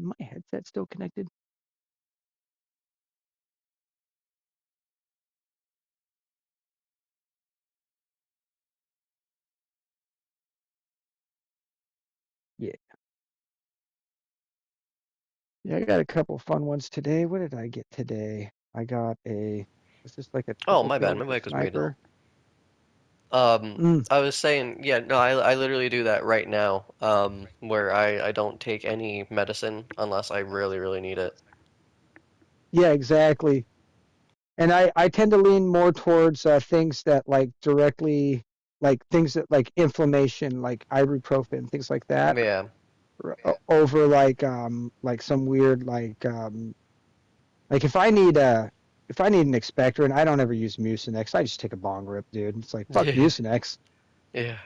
My headset still connected? Yeah. Yeah, I got a couple fun ones today. What did I get today? I got a, was this like a Oh, triple my kill bad. My with the mic was muted. sniper? Mm. I was saying, yeah, no, I literally do that right now, where I don't take any medicine unless I really, really need it. Yeah, exactly. And I tend to lean more towards things that like directly, like things that like inflammation, like ibuprofen, things like that, Yeah. over like some weird like if I need an expectorant, I don't ever use Mucinex. I just take a bong rip, dude. It's like fuck Yeah. Mucinex. Yeah.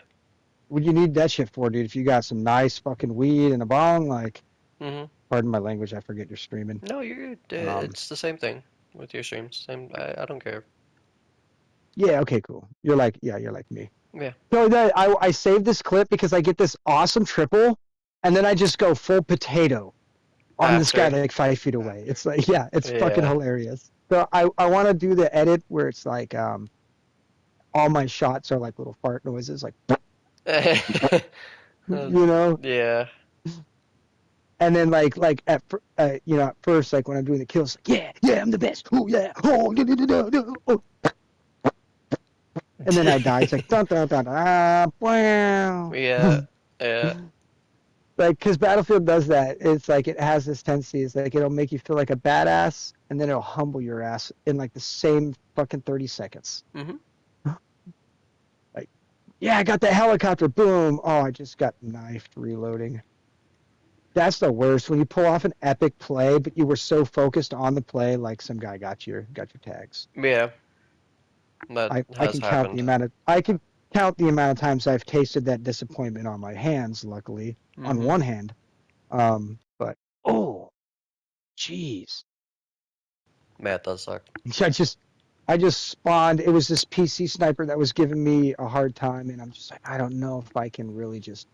What do you need that shit for, dude? If you got some nice fucking weed and a bong, like, hmm pardon my language, I forget you're streaming. No, you're good. Um, It's the same thing with your streams. Same. I don't care. yeah, okay, cool. You're like, yeah, you're like me. Yeah. So I saved this clip because I get this awesome triple, and then I just go full potato on this guy After. like 5 feet away. It's like, yeah, it's fucking Yeah. hilarious. So I want to do the edit where it's like all my shots are like little fart noises, like Uh, you know, yeah. and then at first like when I'm doing the kills, like, yeah, I'm the best. Oh yeah, oh. And then I die. It's like dun dun dun dun, wow. Yeah. Yeah. Like, because Battlefield does that. It's like it has this tendency. It's like it'll make you feel like a badass, and then it'll humble your ass in like the same fucking 30 seconds. hmm Like, yeah, I got the helicopter. Boom. Oh, I just got knifed reloading. That's the worst when you pull off an epic play, but you were so focused on the play, like some guy got your tags. Yeah. That I has can count the happened. amount of I can count the amount of times I've tasted that disappointment on my hands. Luckily, on hmm one hand, but oh, jeez. Man, that does suck. I just I just spawned. It was this PC sniper that was giving me a hard time, and I'm just like, I don't know if I can really just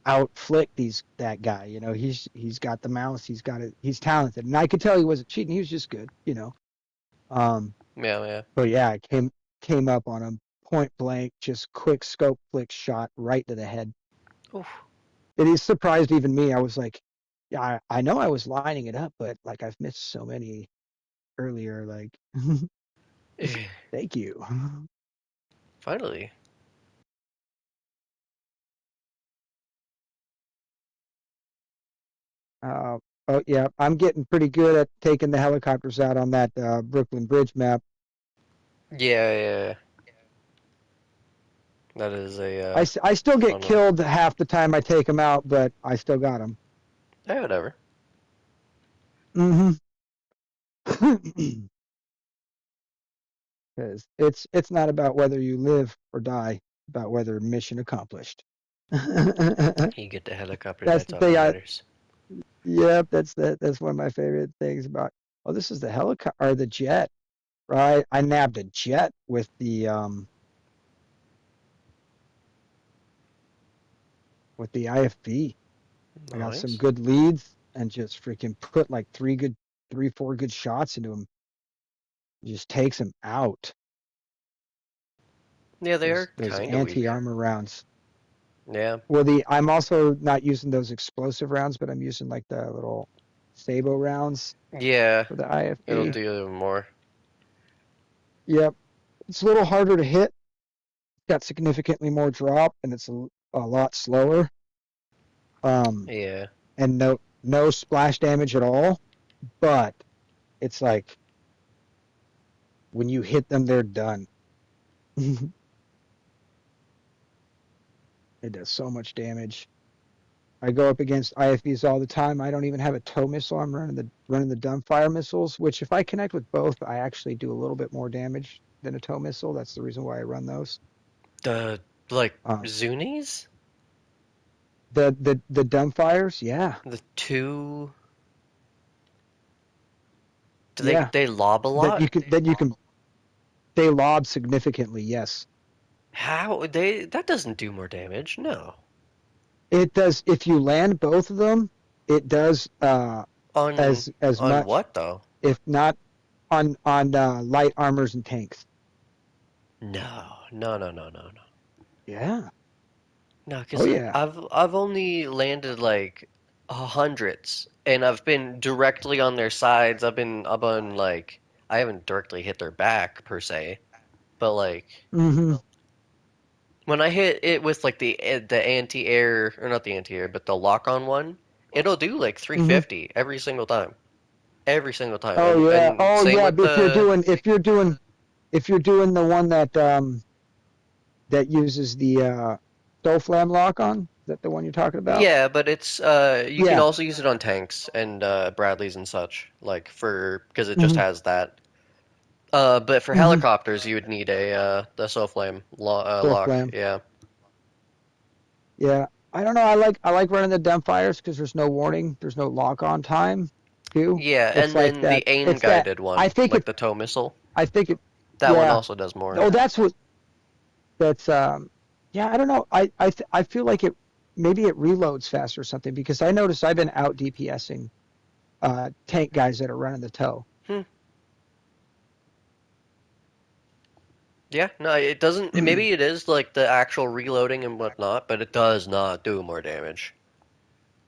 outflick that guy. You know, he's got the mouse, he's got it, he's talented, and I could tell he wasn't cheating. He was just good. You know. Um, Yeah, yeah. but yeah, I came up on him point blank, just quick scope flick shot right to the head. Oof. It is surprised even me. I was like, yeah, I know I was lining it up, but like I've missed so many earlier. Like, thank you. Finally. Uh, oh yeah, I'm getting pretty good at taking the helicopters out on that Brooklyn Bridge map. Yeah, yeah. That is a I still get fun one. killed half the time I take them out, but I still got them. Yeah, whatever. Mm-hmm. Because it's not about whether you live or die, about whether mission accomplished. That's You get the helicopter, that's the all that thing. matters. Yep, that's one of my favorite things about. Oh, this is the helicopter or the jet, right? I nabbed a jet with the IFV. I got some Nice. good leads and just freaking put like four good shots into him. Just takes him out. Yeah, they are Those kind of weak. anti-armor rounds. Yeah. Well, I'm also not using those explosive rounds, but I'm using like the little Sabo rounds Yeah, for the it'll IFV. do even more. Yep, it's a little harder to hit. Got significantly more drop, and it's a lot slower. Um, Yeah. and no splash damage at all. But it's like when you hit them, they're done. It does so much damage. I go up against IFVs all the time. I don't even have a tow missile. I'm running the dumbfire missiles, which if I connect with both, I actually do a little bit more damage than a tow missile. That's the reason why I run those. The like Um, Zunies? the dumbfires, yeah, The two do yeah. they lob a lot? That you can they lob significantly. Yes, How that doesn't do more damage. No. it does. If you land both of them, it does On as on much, what though? if not on light armors and tanks. No, no, no, no, no, no. Yeah. No, Oh because yeah. I've only landed like hundreds, and I've been directly on their sides. I've been like I haven't directly hit their back per se, but like Hmm. when I hit it with like the anti-air or not the anti-air, but the lock-on one, it'll do like Hmm. 350 every single time, Oh yeah. and Oh same yeah. with the If you're doing the one that uses the Stoflam lock on, is that the one you're talking about? yeah, but it's you can Yeah. also use it on tanks and Bradleys and such, like for because it just Hmm. has that. But for Hmm. helicopters, you would need a the SOFLAM lock. Stoflam. Yeah, Yeah. I don't know. I like running the Dumbfires because there's no warning. There's no lock on time too. yeah, It's and like then that. the aim It's that. guided I one, think like it. the tow missile, I think it. that one Yeah. also does more. Oh, that's what. That's Yeah, I don't know. I feel like it maybe it reloads faster or something because I noticed I've been out DPSing tank guys that are running the tow. Hmm. Yeah, no, it doesn't. Maybe it is like the actual reloading and whatnot, but it does not do more damage,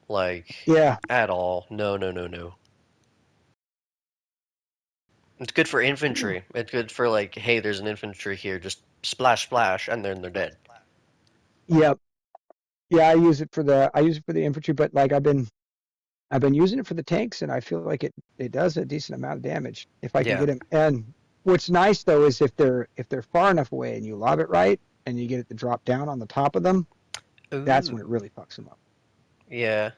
like Yeah. at all. No, no, no, no. It's good for infantry. It's good for like, hey, there's an infantry here, just splash, splash, and then they're dead. Yep. Yeah, I use it for the infantry, but like I've been using it for the tanks and I feel like it does a decent amount of damage if I can Yeah. get them. And what's nice though is if they're far enough away and you lob it right and you get it to drop down on the top of them, that's when it Ooh. really fucks them up. Yeah.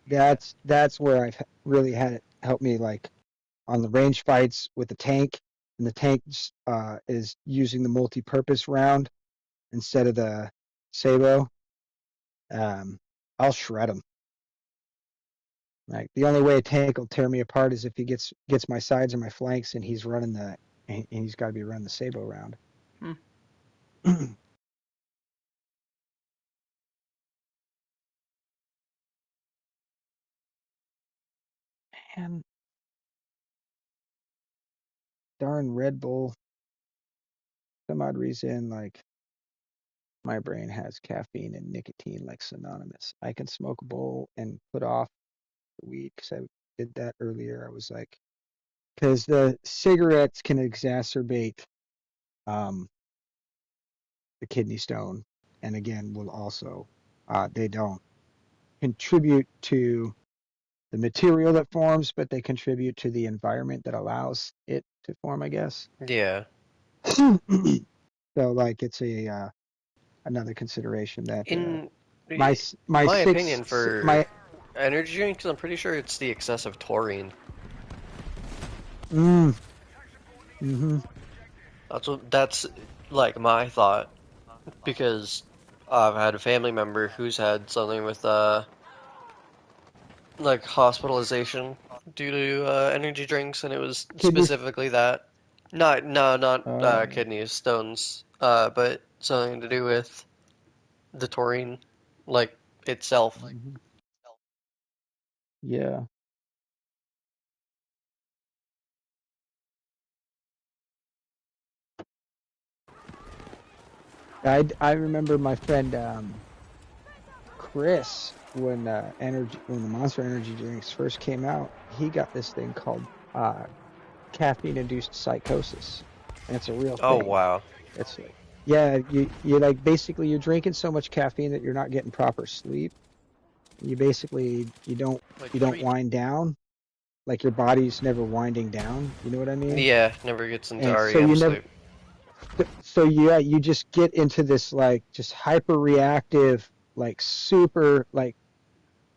That's where I've really had it help me like on the range fights with the tank, and the tank is using the multi-purpose round instead of the Sabo. Um, I'll shred them. Like the only way a tank will tear me apart is if he gets my sides or my flanks, and he's got to be running the Sabo round. Hmm. And darn Red Bull, some odd reason, like my brain has caffeine and nicotine like synonymous. I can smoke a bowl and put off the weed because I did that earlier. I was like, because the cigarettes can exacerbate um, the kidney stone, and again, will also they don't contribute to the material that forms, but they contribute to the environment that allows it to form, I guess. Yeah. So, like, it's a another consideration that In my my six opinion, for my energy drinks, I'm pretty sure it's the excessive taurine. mm, mm-hmm. That's like my thought because I've had a family member who's had something with like hospitalization due to energy drinks, and it was Kidney. specifically that. Not Oh, kidneys, stones, but something to do with the taurine, like itself. mhm. Yeah. I remember my friend Chris when the Monster Energy drinks first came out, he got this thing called caffeine induced psychosis, and it's a real Oh thing. wow. It's like yeah, you like basically you're drinking so much caffeine that you're not getting proper sleep. You basically Like you the don't tree. wind down, like your body's never winding down. You know what I mean? Yeah, never gets into And so REM you never sleep. so yeah, you just get into this like just hyper reactive, like super like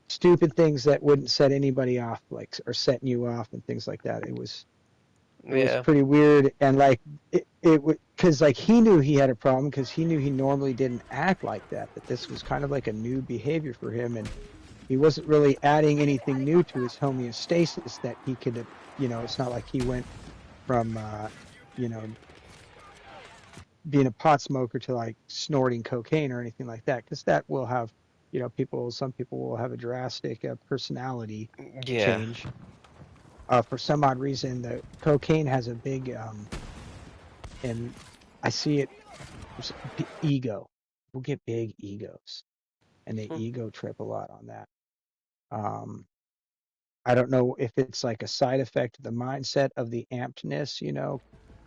stupid things that wouldn't set anybody off, like or setting you off and things like that. It was Yeah. pretty weird, and like it would because like he knew he had a problem because he knew he normally didn't act like that. That this was kind of like a new behavior for him, and he wasn't really adding anything new to his homeostasis that he could, it's not like he went from you know being a pot smoker to like snorting cocaine or anything like that because that will have You know, some people will have a drastic personality Yeah. change. For some odd reason, the cocaine has a big, and I see it, ego. People get big egos, and they Hmm. ego trip a lot on that. Um, I don't know if it's like a side effect of the mindset of the ampedness, you know,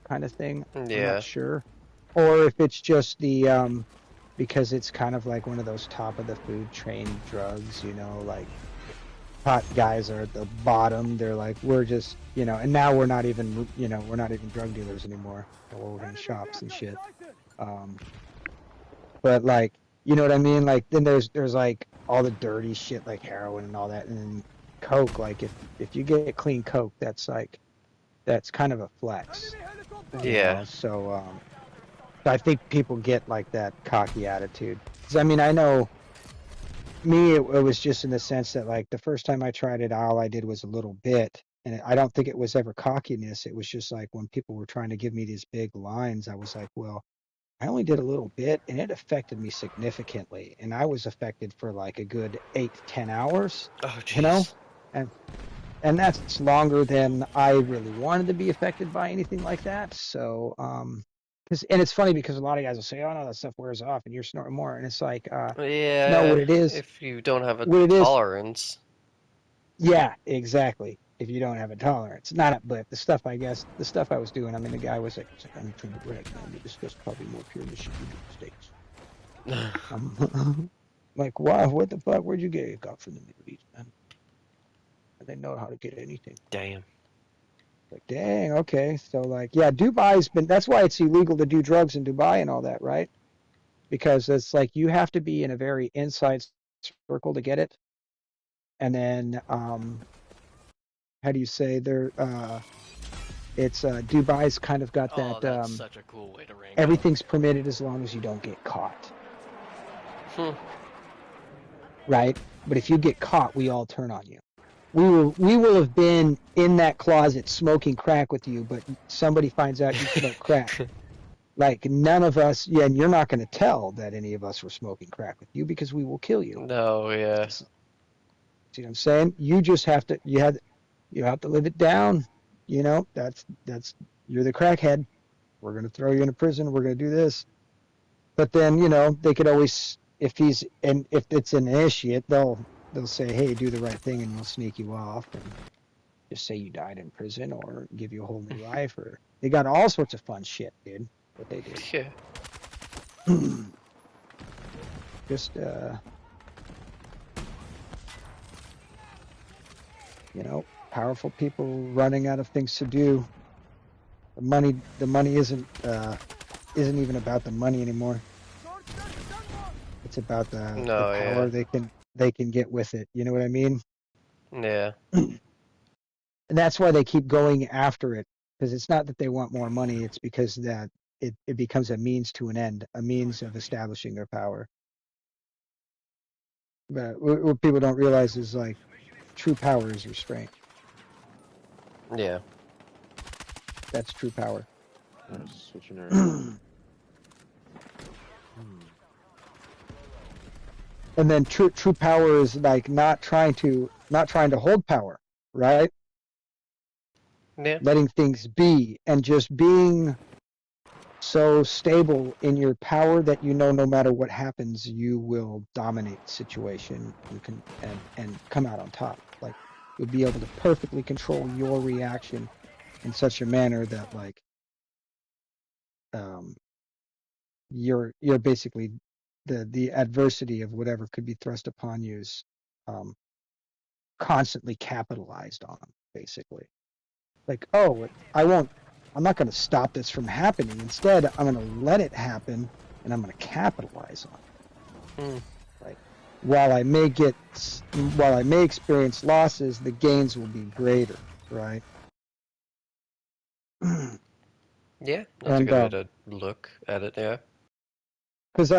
kind of thing. I'm not Yeah. sure. Or if it's just the because it's kind of like one of those top of the food chain drugs, you know, like pot guys are at the bottom. They're like, we're just, you know, and now we're not even, you know, we're not even drug dealers anymore. We're working in shops and shit. Um, but like, you know what I mean? Like then there's like all the dirty shit like heroin and all that, and then coke. Like if you get clean coke, that's kind of a flex, you Yeah. know. So I think people get like that cocky attitude. 'Cause I mean, I know me, it was just in the sense that like the first time I tried it, all I did was a little bit, and I don't think it was ever cockiness. It was just like when people were trying to give me these big lines, I was like, well, I only did a little bit, and it affected me significantly, and I was affected for like a good 8 to 10 hours, Oh, you know, jeez. and that's longer than I really wanted to be affected by anything like that. So, and it's funny because a lot of guys will say, "Oh no, that stuff wears off, and you're snorting more," and it's like, no, Yeah, if you don't have a what it is, tolerance. yeah, exactly. If you don't have a tolerance, not, but the stuff, I guess, the stuff I was doing. I mean, the guy was like, "I'm not trying to brag, man, but this stuff's probably more pure than shit we do in the States." I'm like, wow, what the fuck? Where'd you get it? Got from the Middle East, man. And they know how to get anything. Damn. Like, dang, okay. So, like, yeah, that's why it's illegal to do drugs in Dubai and all that, right? Because it's like you have to be in a very inside circle to get it. And then, how do you say it's Dubai's kind of got Oh, that, that's such a cool way to rank up. everything's permitted as long as you don't get caught, Hmm. right? But if you get caught, we all turn on you. We will have been in that closet smoking crack with you, but somebody finds out you smoke crack. Like none of us, yeah, and you're not going to tell that any of us were smoking crack with you because we will kill you. No, yeah. See what I'm saying? You just have to you have to live it down. You know, that's you're the crackhead. We're going to throw you in a prison. We're going to do this. But then, you know, they could always if it's an initiate, they'll say, "Hey, do the right thing," and we'll sneak you off and just say you died in prison or give you a whole new life. Or they got all sorts of fun shit, dude. What they do. Yeah. Just you know, powerful people running out of things to do. The money isn't even about the money anymore. It's about the No, yeah. power they can get with it. You know what I mean? Yeah. And that's why they keep going after it, because it's not that they want more money, it's because that it becomes a means to an end, a means of establishing their power. But what people don't realize is like true power is restraint. Yeah. That's true power. Switching around. And Hmm. then true power is like not trying to hold power, right? Yeah. Letting things be and just being so stable in your power that you know no matter what happens, you will dominate the situation and come out on top. Like you'll be able to perfectly control your reaction in such a manner that like um, you're basically the adversity of whatever could be thrust upon you is um, constantly capitalized on, basically. Like, oh, I'm not going to stop this from happening. Instead, I'm going to let it happen and I'm going to capitalize on Hmm. it. Like, while I may experience losses, the gains will be greater, right? Yeah. That's a And good way to look at it, yeah. because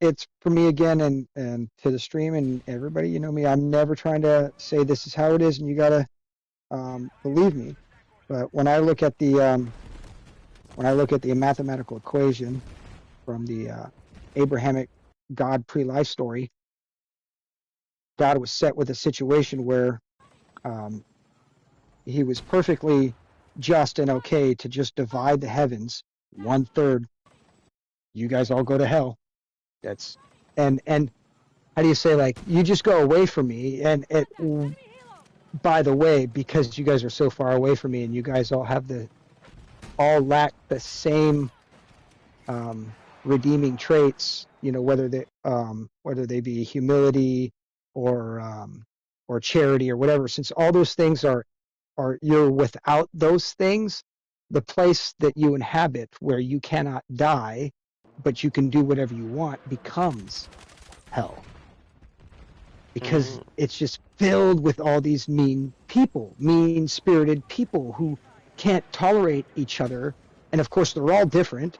it's for me again, and to the stream and everybody, you know me, I'm never trying to say this is how it is and you gotta believe me. But when I look at the mathematical equation from the Abrahamic God pre-life story, God was set with a situation where he was perfectly just and okay to just divide the heavens 1/3. You guys all go to hell. That's and how do you say, like, you just go away from me, and it, by the way, because you guys are so far away from me and you guys all lack the same redeeming traits, whether they be humility or charity or whatever, since all those things are you're without those things, the place that you inhabit where you cannot die but you can do whatever you want becomes hell, because Mm. it's just filled with all these mean-spirited people who can't tolerate each other. And of course, they're all different,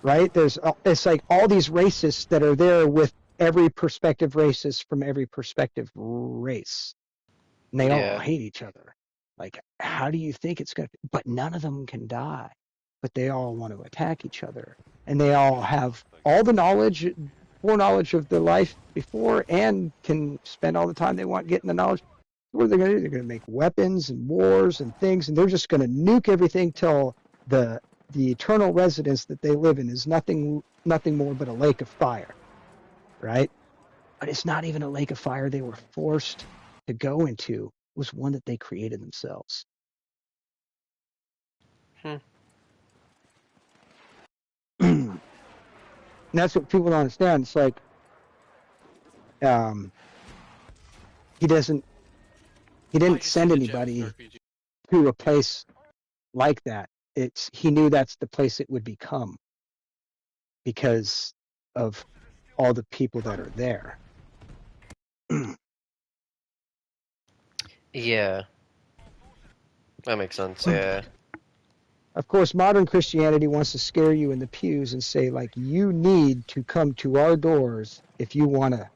right? It's like all these racists that are there with every perspective racist from every perspective race, and they all Yeah. hate each other. Like, how do you think it's going to, but none of them can die, but they all want to attack each other, and they all have all the knowledge, foreknowledge of the life before, and can spend all the time they want getting the knowledge. What are they going to do? They're going to make weapons and wars and things, and they're just going to nuke everything till the eternal residence that they live in is nothing more but a lake of fire, right? But it's not even a lake of fire they were forced to go into. It was one that they created themselves. Hmm. And that's what people don't understand. It's like he didn't send anybody to a place like that. He knew that's the place it would become because of all the people that are there. Yeah. That makes sense, yeah. Of course, modern Christianity wants to scare you in the pews and say, like, you need to come to our doors if you want to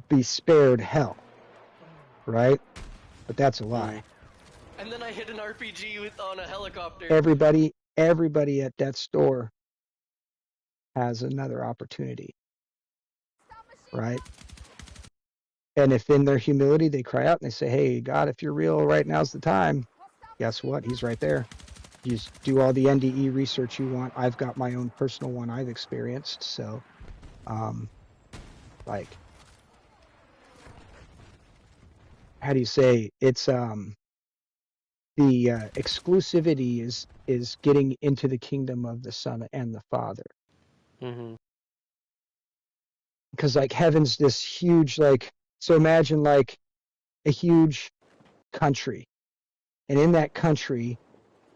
be spared hell, right? But that's a lie. And then I hit an RPG on a helicopter. Everybody at that store has another opportunity, right? And if in their humility they cry out and they say, hey, God, if you're real, right now's the time, guess what? He's right there. You just do all the NDE research you want. I've got my own personal one I've experienced. So, like, how do you say, it's the exclusivity is getting into the kingdom of the Son and the Father, Mm-hmm. because like heaven's this huge, like, so imagine like a huge country, and in that country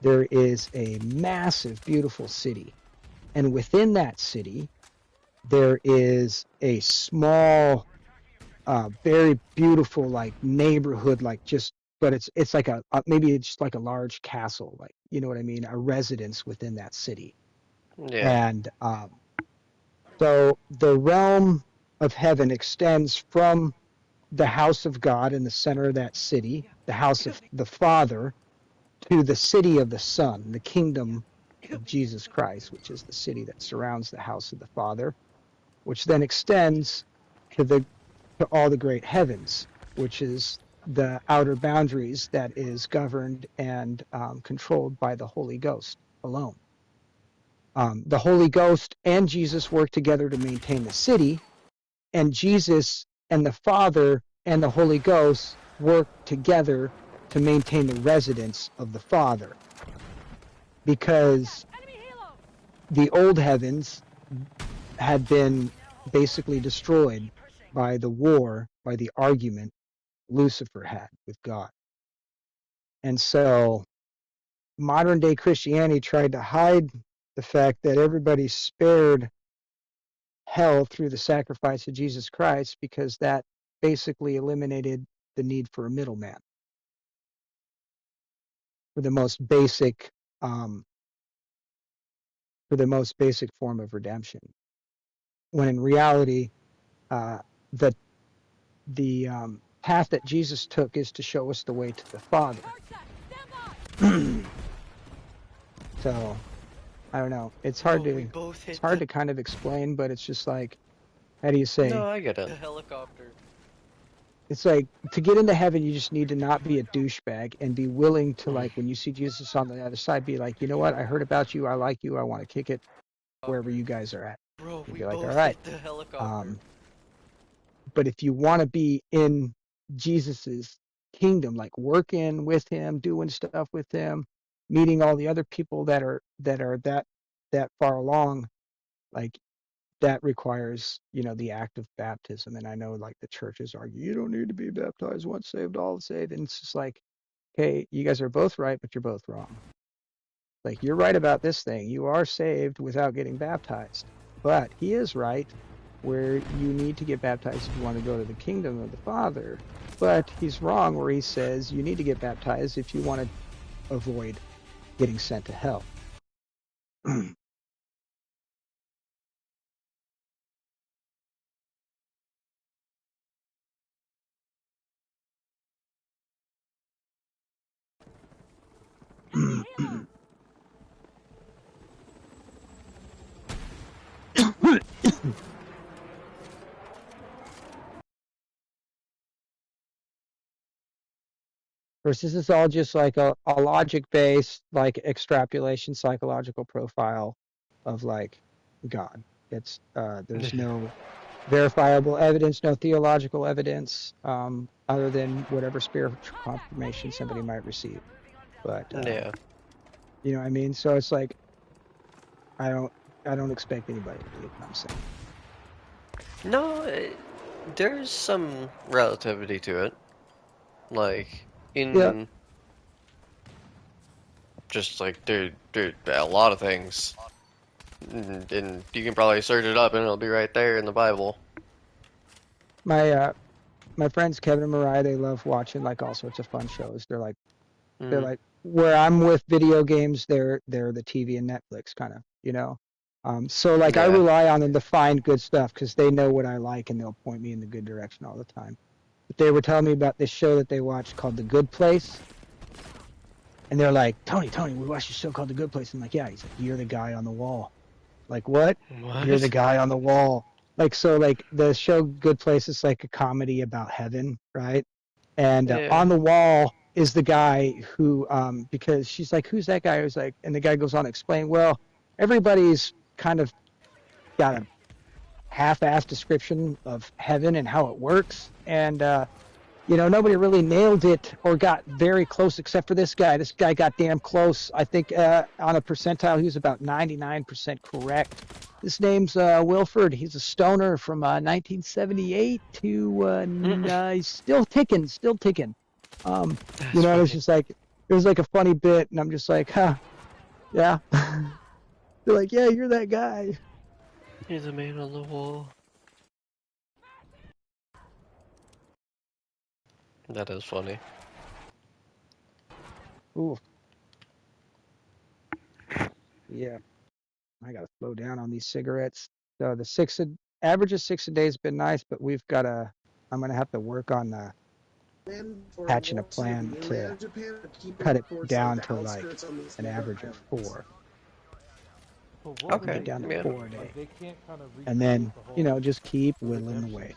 there is a massive beautiful city, and within that city there is a small very beautiful like neighborhood, like, just, but it's like maybe it's just like a large castle, like, you know what I mean, a residence within that city. Yeah. And so the realm of heaven extends from the house of God in the center of that city, the house of the Father, to the city of the Son, the kingdom of Jesus Christ, which is the city that surrounds the house of the Father, which then extends to all the great heavens, which is the outer boundaries that is governed and controlled by the Holy Ghost alone. The Holy Ghost and Jesus work together to maintain the city, and Jesus and the Father and the Holy Ghost work together to maintain the residence of the Father, because the old heavens had been basically destroyed by the argument Lucifer had with God. And so modern day Christianity tried to hide the fact that everybody spared hell through the sacrifice of Jesus Christ, because that basically eliminated the need for a middleman for the most basic um, form of redemption. When in reality, uh, the path that Jesus took is to show us the way to the Father. So I don't know. It's hard Oh, we to both hit kind of explain, but it's just like, how do you No, say? I get it. A helicopter. it's like to get into heaven, you just need to not be a douchebag and be willing to, like, when you see Jesus on the other side, be like, you know what? I heard about you. I like you. I want to kick it wherever you guys are at. Bro, You'd we be like, all both right. hit the helicopter. But if you want to be in Jesus's kingdom, like working with him, doing stuff with him, meeting all the other people that are that far along, like that requires, the act of baptism. And I know, like, the churches argue you don't need to be baptized, once saved all saved, and it's just like, okay, you guys are both right, but you're both wrong. Like, you're right about this thing, you are saved without getting baptized, but he is right where you need to get baptized if you want to go to the kingdom of the Father, but he's wrong where he says you need to get baptized if you want to avoid getting sent to hell. Versus this is all just like a logic-based, like, extrapolation psychological profile of, like, God. It's there's no verifiable evidence, no theological evidence, other than whatever spiritual confirmation somebody might receive. But Yeah. you know what I mean? So it's like I don't expect anybody to believe what I'm saying. No, there's some relativity to it. Like, Yeah. in just like, dude, a lot of things. And you can probably search it up and it'll be right there in the Bible. My friends Kevin and Mariah, they love watching, like, all sorts of fun shows. They're Mm. like, where I'm with video games, they're the TV and Netflix kind of, so, like, I Yeah. rely on them to find good stuff because they know what I like and they'll point me in the good direction all the time. But they were telling me about this show that they watched called The Good Place, and they're like, Tony, we watched a show called The Good Place. I'm like, yeah. He's like, you're the guy on the wall. Like, what? You're the What? guy on the wall. Like, so, like, the show Good Place is like a comedy about heaven, right? And Yeah. on the wall is the guy who, because she's like, who's that guy? Who's like, and the guy goes on to explain, well, everybody's kind of got a half-assed description of heaven and how it works, and nobody really nailed it or got very close except for this guy. This guy got damn close. I think on a percentile, he was about 99% correct. His name's Wilford. He's a stoner from 1978 to he's still ticking, still ticking. That's It was funny. just like, it was like a funny bit, and I'm just like, huh, yeah. They're like, yeah, you're that guy. He's a man on the wall. That is funny. Ooh, yeah. I gotta slow down on these cigarettes. So the average of 6 a day has been nice, but I'm gonna have to work on hatching a plan to cut it down to, like, an average of 4. But what would Get Okay, they down to yeah. do? 4 a Like day, they can't kind of and recreate then the whole just keep whittling redemption. away.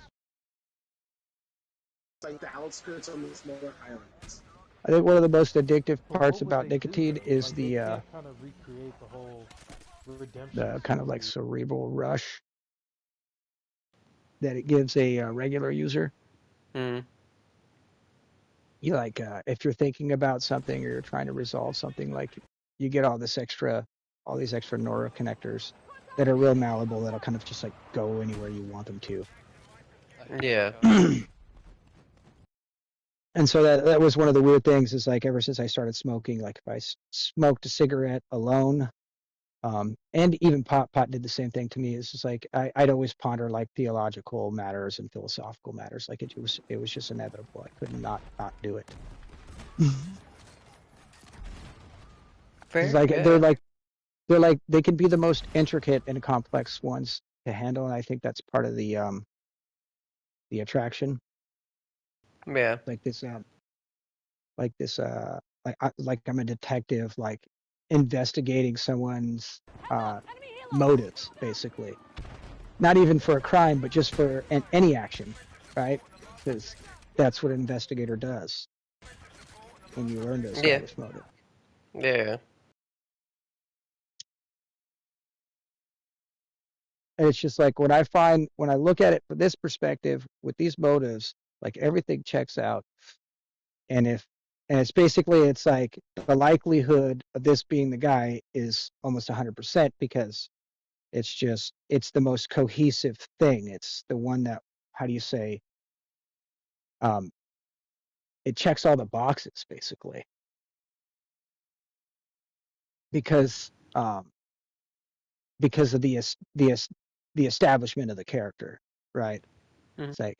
Like the outskirts on the smaller islands. I think one of the most addictive But parts what would about they do nicotine though? is Like they the can't kind of recreate the whole redemption the kind of, like, story. cerebral rush that it gives a regular user. Mm. You, like, if you're thinking about something or you're trying to resolve something, like, you get all these extra neuroconnectors that are real malleable that'll kind of just, like, go anywhere you want them to. Yeah. And so that was one of the weird things, is, like, ever since I started smoking, like, if I smoked a cigarette alone, and even pot did the same thing to me. It's just like I'd always ponder, like, theological matters and philosophical matters. Like, it was just inevitable. I could not do it. It's Fair, like yeah. they can be the most intricate and complex ones to handle, and I think that's part of the attraction. Yeah. Like this like I'm a detective, like, investigating someone's motives, basically. Not even for a crime, but just for any action, right? Because that's what an investigator does when you learn to Yeah. establish motive. Yeah. And it's just like when I look at it from this perspective with these motives, like everything checks out. And it's basically, it's like the likelihood of this being the guy is almost 100% because it's the most cohesive thing. It's the one that, how do you say, um, it checks all the boxes basically because because of the establishment of the character, right? Mhm. It's like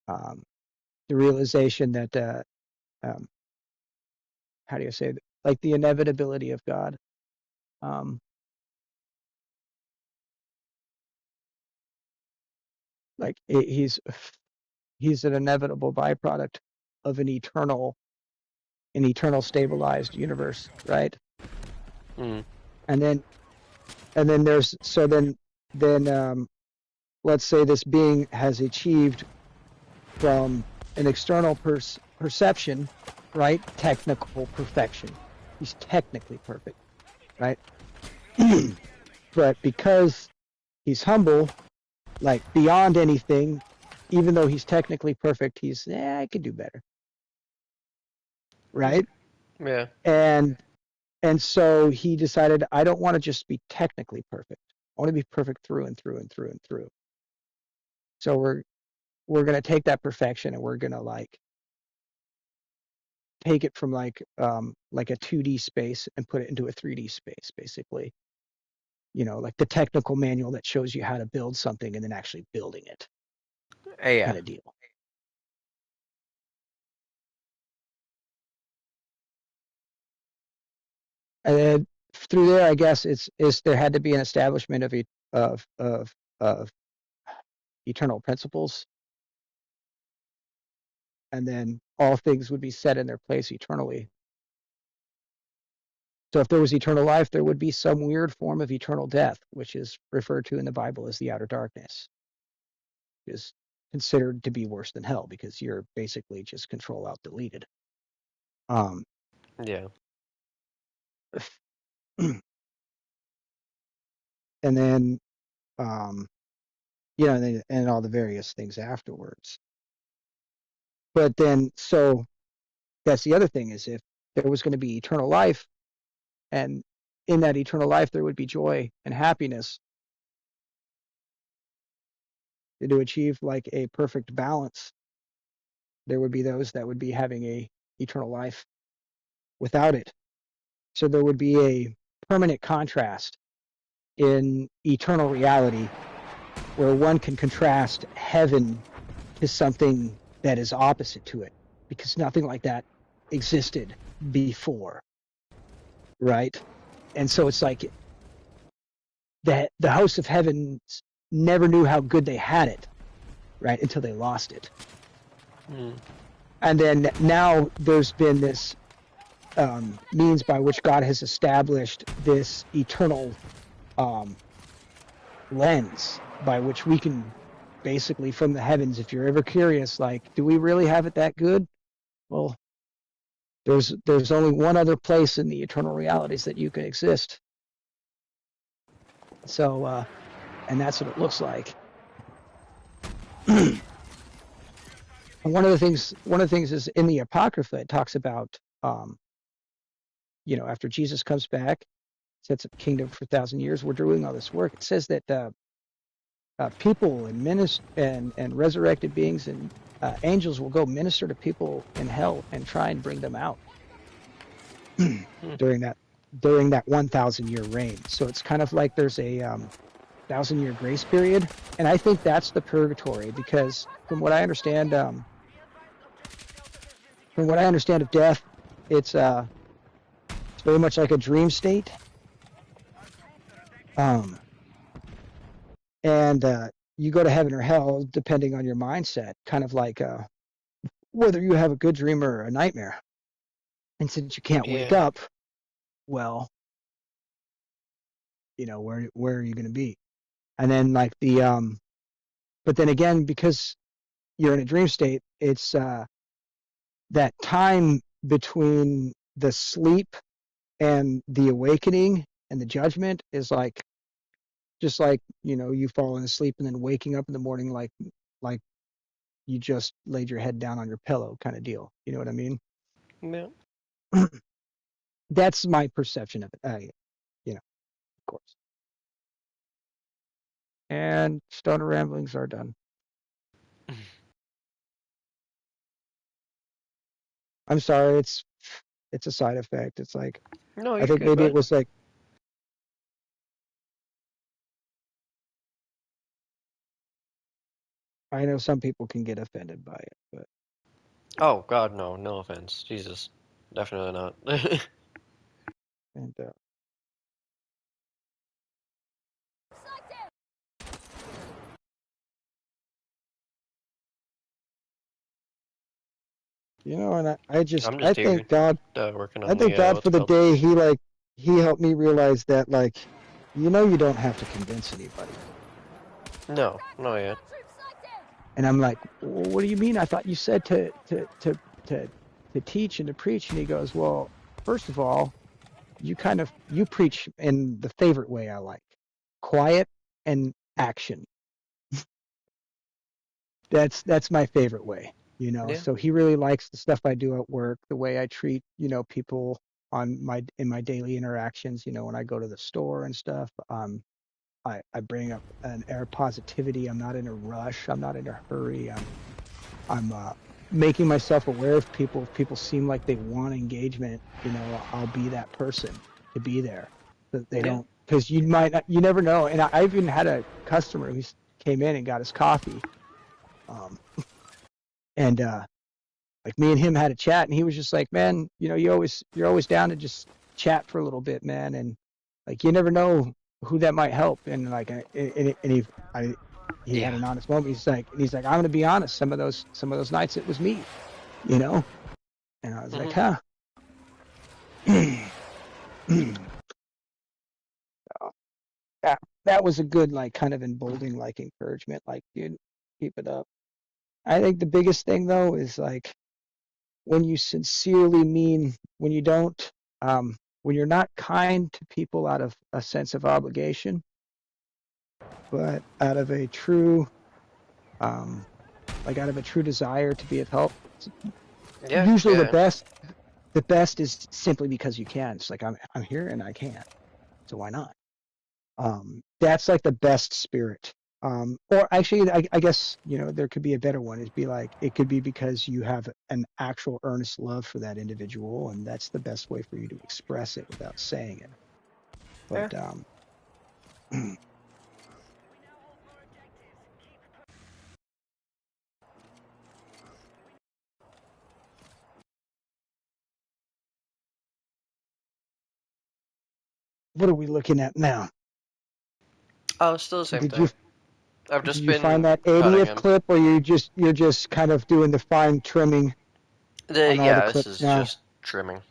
um, the realization that um, how do you say, like the inevitability of God. Um, like he's an inevitable byproduct of an eternal stabilized universe, right? Mm. And then there's so then let's say this being has achieved from an external perception, right? Technical perfection. He's technically perfect, right? But because he's humble, like beyond anything, even though he's technically perfect, he's, I could do better, right? Yeah. And so he decided, I don't want to just be technically perfect. I want to be perfect through and through and through and through. So we're gonna take that perfection and we're gonna like take it from like a 2D space and put it into a 3D space, basically. You know, like the technical manual that shows you how to build something and then actually building it, Yeah. kind of deal. And then through there, I guess it's there had to be an establishment of of eternal principles, and then all things would be set in their place eternally. So if there was eternal life, there would be some weird form of eternal death, which is referred to in the Bible as the outer darkness, is considered to be worse than hell because you're basically just control out deleted. Um, Yeah. and then you know, and all the various things afterwards. But then, so that's the other thing, is if there was going to be eternal life, and in that eternal life there would be joy and happiness, and to achieve like a perfect balance, there would be those that would be having a eternal life without it. So there would be a permanent contrast in eternal reality where one can contrast heaven to something that is opposite to it, because nothing like that existed before, right? And so it's like that the hosts of heaven never knew how good they had it, right, until they lost it. Mm. And then now there's been this means by which God has established this eternal lens by which we can basically from the heavens, if you're ever curious, like, do we really have it that good? Well, there's only one other place in the eternal realities that you can exist. So and that's what it looks like. And one of the things is in the Apocrypha, it talks about you know, after Jesus comes back, sets up a kingdom for 1,000 years, we're doing all this work. It says that people and resurrected beings and angels will go minister to people in hell and try and bring them out during that 1,000-year reign. So it's kind of like there's a 1,000-year grace period, and I think that's the purgatory, because from what I understand of death, it's very much like a dream state, um, and you go to heaven or hell depending on your mindset, kind of like whether you have a good dream or a nightmare. And since you can't wake Yeah. up, well, you know, where are you going to be? And then like but then again, because you're in a dream state, it's that time between the sleep and the awakening and the judgment is like just like you falling asleep and then waking up in the morning like you just laid your head down on your pillow kind of deal. You know what I mean? Yeah. That's my perception of it. Of course. And stoner ramblings are done. I'm sorry, it's a side effect. It's like No, I you're think good, maybe it bud. was like I know some people can get offended by it, but Oh God, no, no offense. Jesus, definitely not. and and I'm I just here, thank God working I on thank the God what's for it the called? day he helped me realize that you don't have to convince anybody. No, no, yeah. And I'm like, well, what do you mean? I thought you said to teach and to preach. And he goes, well, first of all, you preach in the favorite way I like, quiet and action. That's my favorite way. Yeah. So he really likes the stuff I do at work, the way I treat people in my daily interactions. When I go to the store and stuff, I bring up an air of positivity. I'm not in a rush. I'm not in a hurry. I'm making myself aware of people. If people seem like they want engagement, I'll be that person to be there. That they Yeah. don't, because you never know. And I even had a customer who came in and got his coffee, and like me and him had a chat, and he was just like, man, you're always down to just chat for a little bit, man, and like you never know who that might help. And like, he had Yeah. an honest moment. He's like, I'm gonna be honest. Some of those nights it was me, you know. And I was like, Mhm. huh. that that was a good like kind of emboldening like encouragement. Like, dude, keep it up. I think the biggest thing though is like when you sincerely mean when you don't when you're not kind to people out of a sense of obligation, but out of a true um out of a true desire to be of help. Yeah. Usually Yeah. the best is simply because you can. It's like I'm here and I can. So why not? That's like the best spirit. Or actually, I guess there could be a better one. It'd be like it could be because you have an actual earnest love for that individual, and that's the best way for you to express it without saying it. Yeah. But what are we looking at now? Oh, still the same Did you thing. I've did just you find been that cutting 80th him. clip, or you're just kind of doing the fine trimming on all the Yeah, this clips is now? just trimming.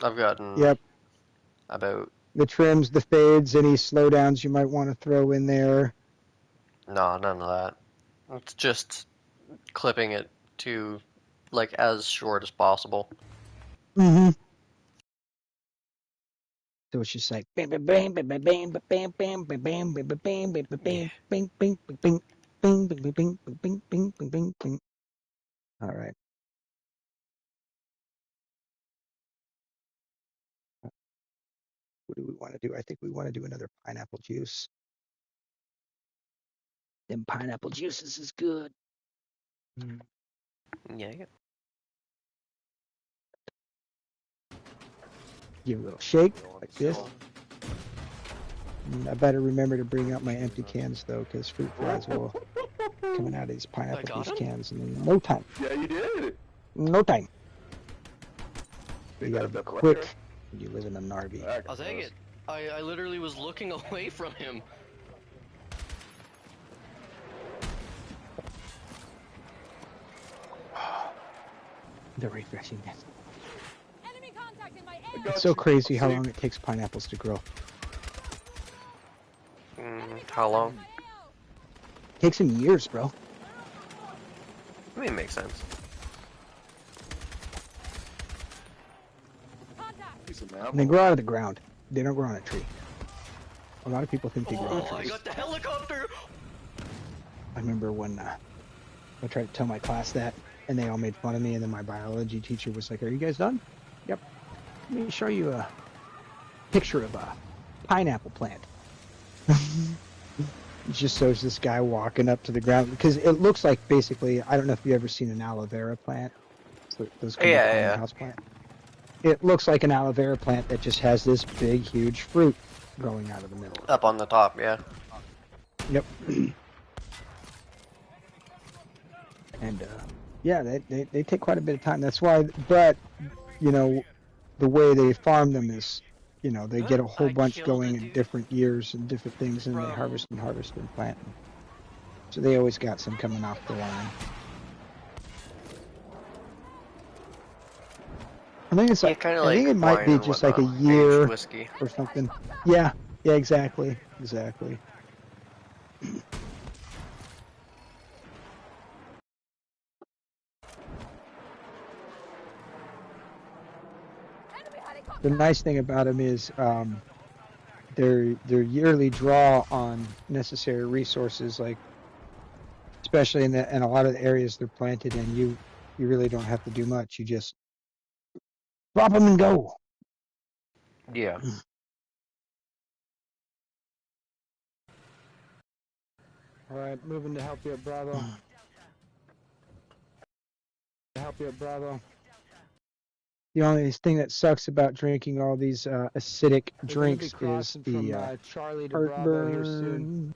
I've gotten Yep, about the trims, the fades, any slowdowns you might want to throw in there. no, none of that. It's just clipping it to like as short as possible. Mm-hmm. So it's just like bam, bam, bam, bam, bam, bam, bam, bam, bam, bam, bam, bam, bam, bam, Yeah. bam, bing, bing, bing, bing, bing, bing, bing, bing, bing, bing, bing, bing. All right. What do we want to do? I think we want to do another pineapple juice. Them pineapple juices is good. Yeah. Yeah. Give it a little shake Going like this. slow. I better remember to bring out my empty cans though, because fruit flies will coming out of these I pineapple got juice him. cans in no time. Yeah, you did. No time. They You got got to a be bit later. quick when you live in a Narvi. Back, I'll take it. I literally was looking away from him. The refreshingness. Enemy contact in my I AO. It's got so you. crazy I'll how see. long it takes pineapples to grow. Enemy How contact long? in my AO. Takes them years, bro. I mean, it makes sense. Contact. Piece of And they grow out of the ground. They don't grow on a tree. A lot of people think they grow on Oh, I trees. got the helicopter! I remember when I tried to tell my class that, and they all made fun of me, and then my biology teacher was like, "Are you guys done?" "Yep. Let me show you a picture of a pineapple plant." It just shows this guy walking up to the ground, because it looks like basically, I don't know if you've ever seen an aloe vera plant. So those can be called a Yeah. house plant. It looks like an aloe vera plant that just has this big, huge fruit growing out of the middle of it. Up on the top, yeah. Yep. And yeah, they take quite a bit of time. That's why, but you know, the way they farm them is, you know, they get a whole I bunch killed going a in dude different years and different things, and they from... harvest and plant. So they always got some coming off the line. I think it's Yeah, like, kind of I think like it might wine be and just like whatnot. a Aged year whiskey. or something. Yeah, yeah, exactly. Enemy The helicopter. nice thing about them is their yearly draw on necessary resources, like especially in a lot of the areas they're planted in, you really don't have to do much. You just drop them and go. Yeah. All right, moving to help you at Bravo. The only thing that sucks about drinking all these acidic drinks is the Charlie to Bravo here soon.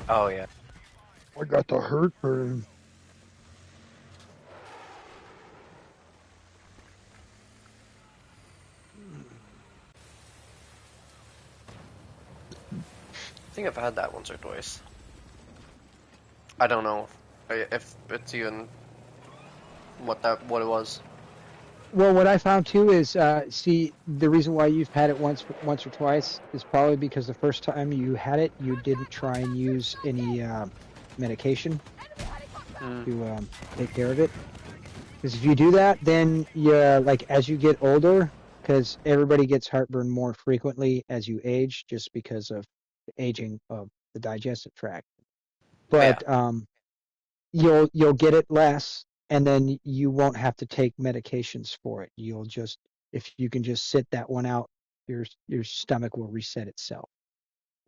heartburn. Oh, yeah. I got the heartburn. I think I've had that once or twice. I don't know if it's even what it was. Well, what I found too is, see, the reason why you've had it once or twice is probably because the first time you had it, you didn't try and use any medication Mm. to take care of it. Because if you do that, then like as you get older, because everybody gets heartburn more frequently as you age, just because of the aging of the digestive tract. Yeah. But you'll get it less, and then you won't have to take medications for it. You'll just, if you can just sit that one out, your stomach will reset itself.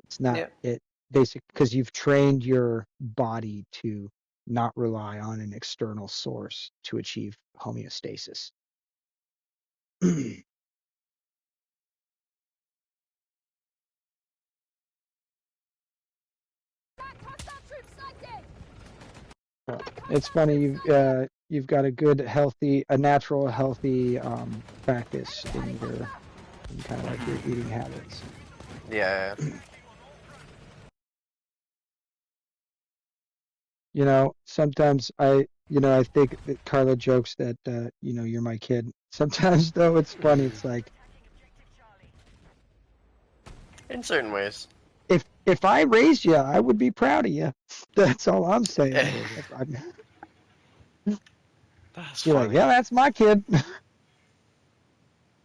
It's not Yeah. it basic, because you've trained your body to not rely on an external source to achieve homeostasis. Hostile troops sighted. It's funny, you've got a good, healthy, a natural, healthy practice in kind of like your eating habits. Yeah. You know, sometimes I think that Carla jokes that, you're my kid. Sometimes though, it's funny. It's like, In certain ways. if I raised you, I would be proud of you. That's all I'm saying. That's You're like, funny. yeah, that's my kid.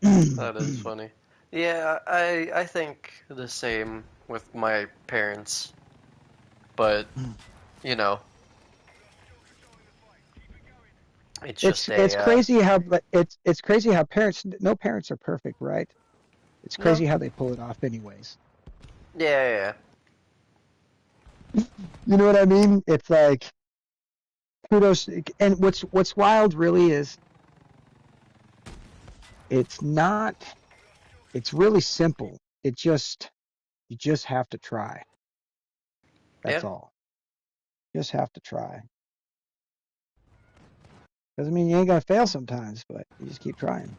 That is funny. Yeah, I think the same with my parents, but you know, it's just It's a crazy how it's crazy how no parents are perfect, right? It's no. crazy how they pull it off anyways. Yeah. You know what I mean? It's like, kudos. And what's wild really is, it's not, it's really simple. You just have to try. Yeah. That's all. Just have to try. Doesn't mean you ain't gonna fail sometimes, but you just keep trying.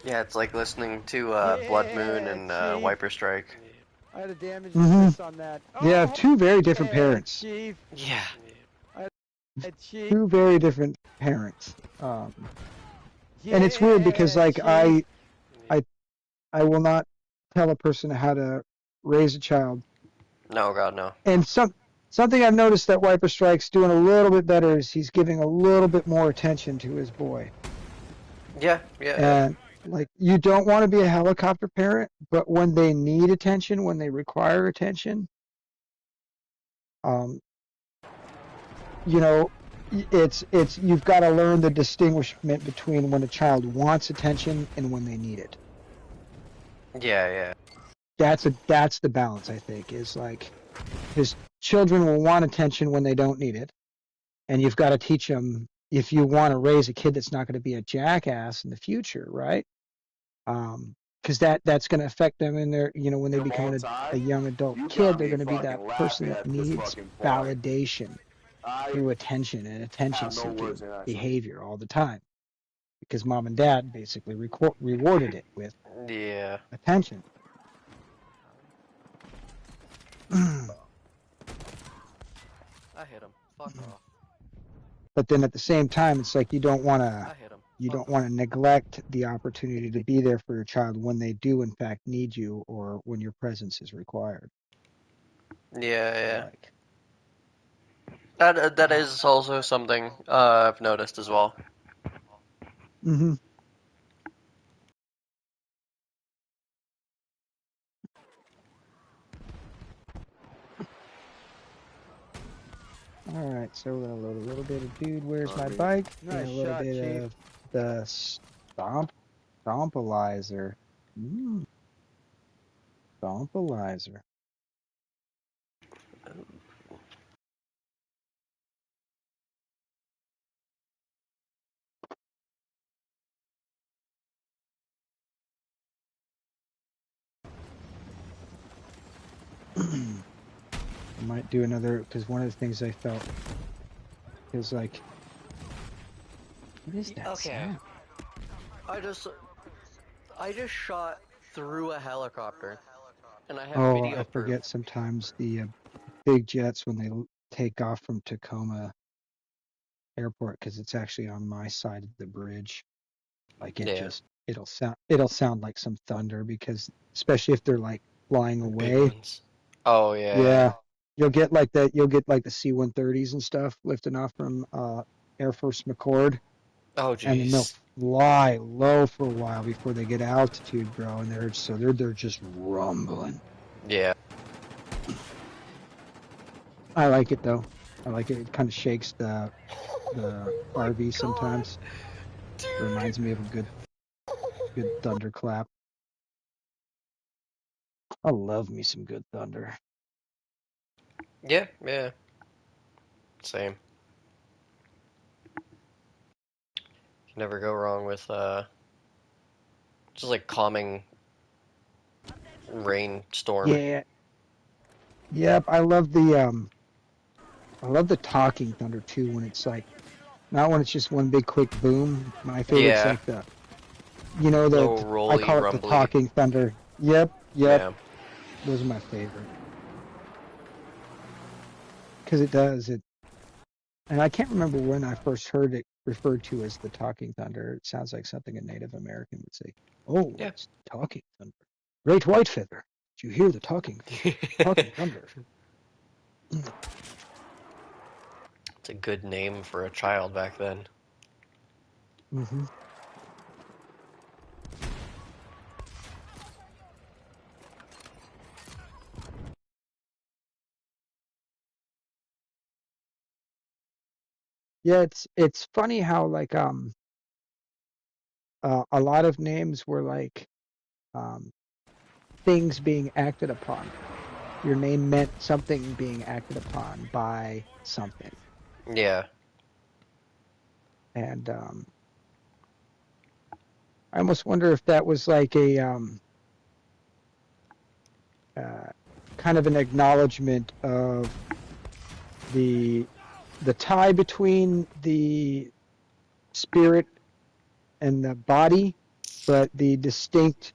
Yeah, it's like listening to Blood Moon Yeah, and Chief. Viper Strike. I had a damage Mm-hmm. assist on that. You have Oh, two very different yeah, parents. Chief. Yeah. Chief. Two very different parents. And it's weird because, Yeah, like, Chief. I will not tell a person how to raise a child, No, God, no. and Something I've noticed that Wiper Strike's doing a little bit better is he's giving a little bit more attention to his boy. Yeah, yeah, And like, you don't want to be a helicopter parent, but when they need attention, when they require attention, um, you know, it's you've got to learn the distinguishment between when a child wants attention and when they need it. yeah, yeah. That's the balance, I think, is like, his children will want attention when they don't need it, and you've got to teach them, if you want to raise a kid that's not going to be a jackass in the future, right? Because that's going to affect them in their, when they become a young adult kid, they're going to be that person that needs validation through attention and attention-seeking behavior all the time, because mom and dad basically rewarded it with Yeah. attention. I hit him. Fuck off. But then at the same time, it's like, you don't want I to hit him. you Fuck don't want to neglect the opportunity to be there for your child when they do in fact need you, or when your presence is required. Yeah, yeah. Like, That is also something I've noticed as well. mm-hmm. All right, so we're gonna load a little bit of Dude, Where's My Bike, and Nice a little shot, bit Chief. of the Stompalizer. Stompalizer. I might do another, because one of the things I felt is like, what is that Okay. sound? I just shot through a helicopter, and I have Oh, I video proof. forget sometimes the big jets when they take off from Tacoma Airport, because it's actually on my side of the bridge. Like, Yeah. it'll sound like some thunder, because especially if they're like flying Big away. ones. Oh yeah. Yeah, you'll get like the C-130s and stuff lifting off from Air Force McCord, Oh and then they'll jeez. fly low for a while before they get altitude, bro, and they're just rumbling. Yeah. I like it though. I like it. It kind of shakes the Oh my RV god, sometimes. dude. Reminds me of a good thunderclap. I love me some good thunder. Yeah, yeah. Same. Can never go wrong with just like calming rainstorm. Yeah. Yep. I love the talking thunder too, when it's like, not when it's just one big quick boom. My favorite's Yeah. like the, Little I rolly, call it the rumbly. talking thunder. Yep. Yep. Yeah. Those are my favorite. Because it does it. And I can't remember when I first heard it referred to as the talking thunder. It sounds like something a Native American would say. Oh, Yeah. it's talking thunder. Great white feather. Did you hear the talking thunder? It's a good name for a child back then. Mm-hmm. Yeah, it's funny how like a lot of names were like um things being acted upon. Your name meant something being acted upon by something. Yeah. And I almost wonder if that was like a uh, kind of an acknowledgement of the tie between the spirit and the body, but the distinct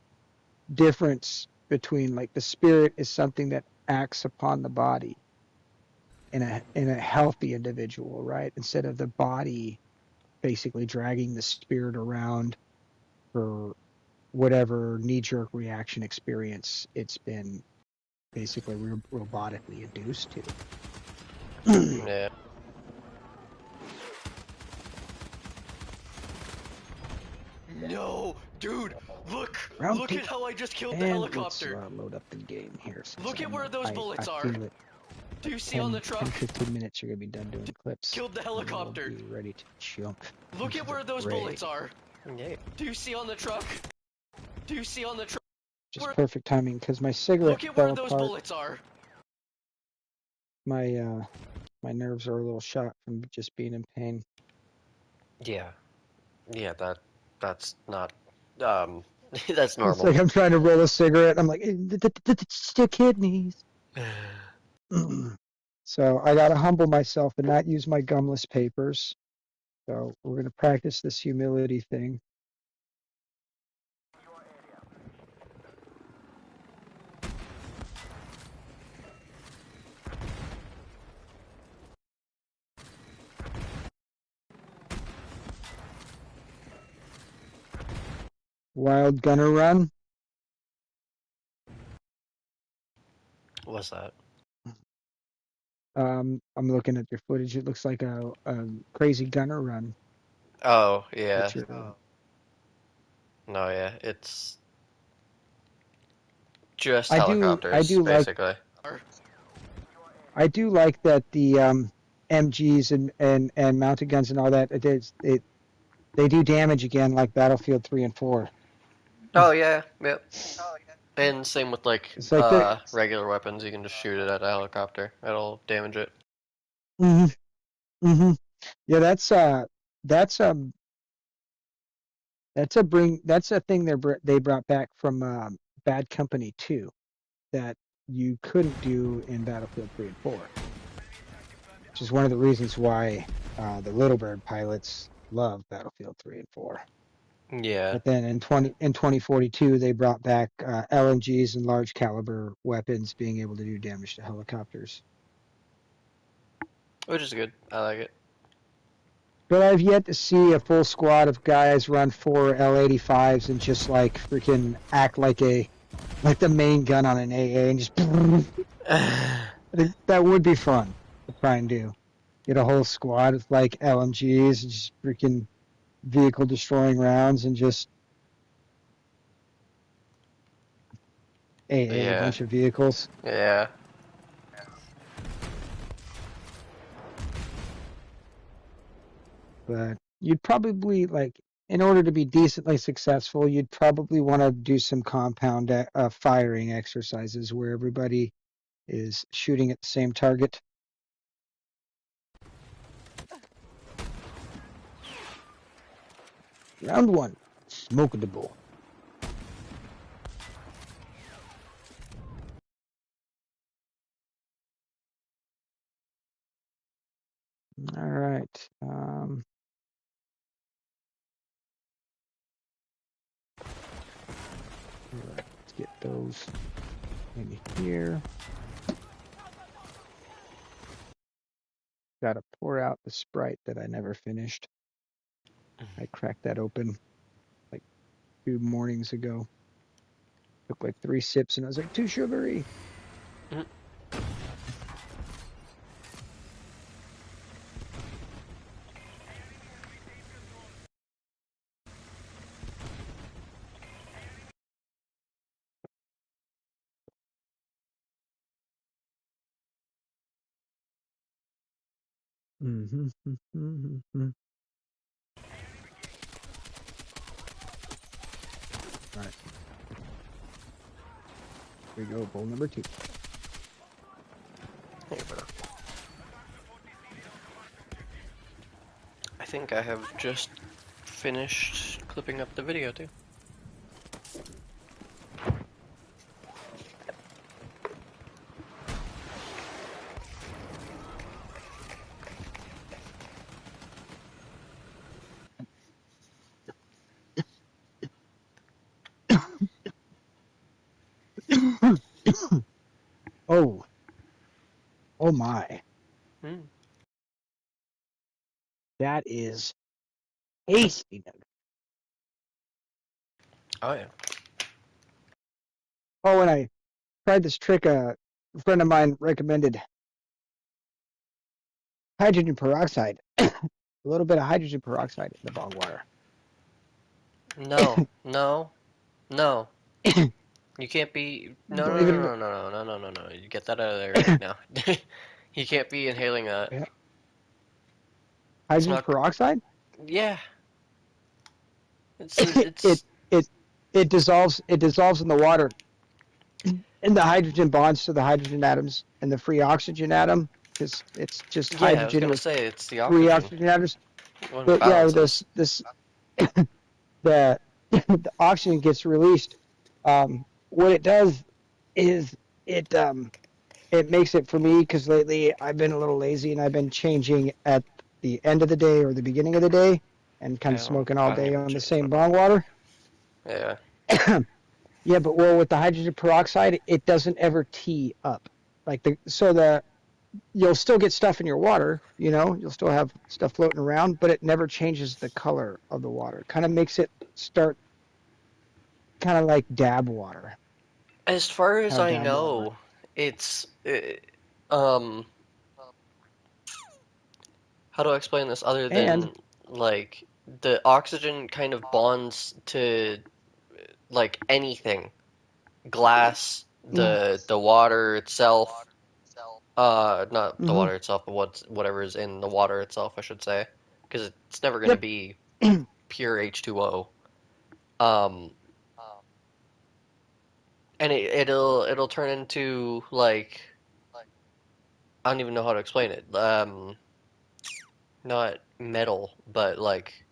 difference between, like, the spirit is something that acts upon the body in a healthy individual, right? Instead of the body basically dragging the spirit around for whatever knee-jerk reaction experience it's been basically robotically induced to. Yeah. No, dude, Round look two. at how I just killed the And let's helicopter. load up the game here since Look I at where know those I bullets are. feel it. Do you see 10, on the truck? 15 minutes you're going to be done doing clips. Killed the And we'll helicopter. be ready to jump Look into at where the those fray. bullets are. Yeah. Do you see on the truck? Do you see on the truck? Just perfect timing because my cigarette Look at fell where those apart. bullets are. My nerves are a little shot from just being in pain. Yeah. Yeah, that's not that's It's normal. like I'm trying to roll a cigarette. I'm like, the kidneys. So I got to humble myself and not use my gumless papers. So we're going to practice this humility thing. Wild gunner run. What's that? I'm looking at your footage. It looks like a crazy gunner run. Oh, yeah. Oh. No, yeah. It's just I helicopters, do like basically. that the MGs and mounted guns and all that. They do damage again like Battlefield 3 and 4. Oh, yeah. Yep. And same with like It's like they're regular weapons, you can just shoot it at a helicopter. It'll damage it. hmm hmm Yeah, that's that's a thing they brought back from Bad Company 2 that you couldn't do in Battlefield 3 and 4, which is one of the reasons why the Little Bird pilots love Battlefield 3 and 4. Yeah. But then in 2042 they brought back LMGs and large caliber weapons being able to do damage to helicopters. Which is good. I like it. But I've yet to see a full squad of guys run 4 L85s and just like freaking act like the main gun on an AA and just I think that would be fun to try and do. Get a whole squad of like LMGs and just freaking vehicle destroying rounds and just AA a Yeah. bunch of vehicles. Yeah. But you'd probably like, in order to be decently successful, you'd probably want to do some compound firing exercises where everybody is shooting at the same target. Round one, smokeable. All right. All right, let's get those in here. Got to pour out the Sprite that I never finished. I cracked that open like 2 mornings ago. Took like 3 sips and I was like, too sugary. Mhm. Mm-hmm. All right. Here we go. Bowl number 2. Hey, bro. I think I have just finished clipping up the video too. Oh, oh my. Hmm. That is tasty. Oh yeah. Oh, and I tried this trick a friend of mine recommended. hydrogen peroxide. A little bit of hydrogen peroxide in the bog water. No, no, no. You can't be. No, Believe it or no, no, no, no, no, no, no, no. You get that out of there right now. You can't be inhaling that. not, It's hydrogen not. peroxide, Yeah. It's. it It's. it it dissolves in the water, and the hydrogen bonds to the hydrogen atoms and the free oxygen atom, because it's just Yeah, I was hydrogen gonna with say it's the free oxygen. oxygen atoms. When it But yeah, this balances. this the the oxygen gets released. What it does is it it makes it for me, because lately I've been a little lazy and I've been changing at the end of the day or the beginning of the day and kind of smoking all I don't day even on the change same my bong mind. water. Yeah. Yeah, but well, with the hydrogen peroxide, it doesn't ever tee up. Like the you'll still get stuff in your water, you'll still have stuff floating around, but it never changes the color of the water. Kind of makes it start kind of like dab water. As far as How I dab water works. know, it's. Um. How do I explain this other And than like the oxygen kind of bonds to like anything, glass, mm, the water itself, not the hmm water itself, but whatever is in the water itself, I should say, because it's never going to yep. be pure H2O. Um, and it'll turn into like I don't even know how to explain it. Not metal, but like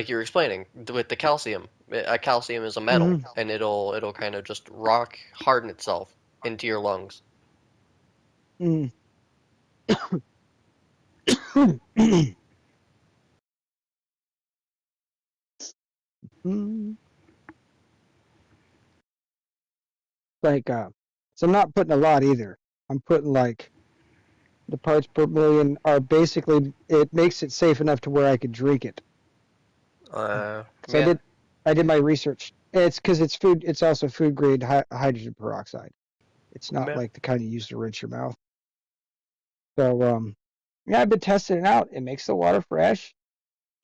you were explaining with the calcium. A calcium is a metal, hmm and it'll kind of just rock harden itself into your lungs. mm. Mm. Like so I'm not putting a lot either. I'm putting like the parts per million are basically, it makes it safe enough to where I could drink it. So Yeah, I did my research. It's because it's food. It's also food grade hydrogen peroxide. It's not yeah. like the kind you use to rinse your mouth. So yeah, I've been testing it out. It makes the water fresh,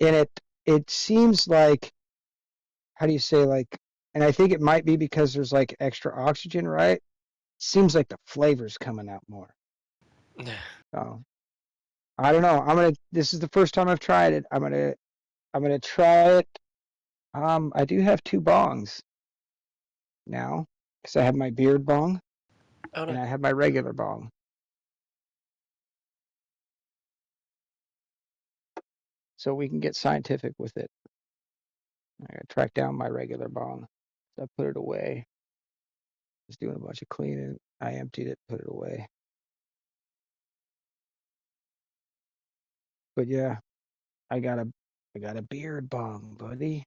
and it seems like, how do you say, like, and I think it might be because there's like extra oxygen, right? Seems like the flavor's coming out more. So I don't know. This is the first time I've tried it. I'm gonna try it. I do have two bongs now because I have my beard bong Oh and no. I have my regular bong. So we can get scientific with it. I gotta track down my regular bong. So I put it away. Just doing a bunch of cleaning. I emptied it, put it away. But yeah, I got a I got a beard bong, buddy.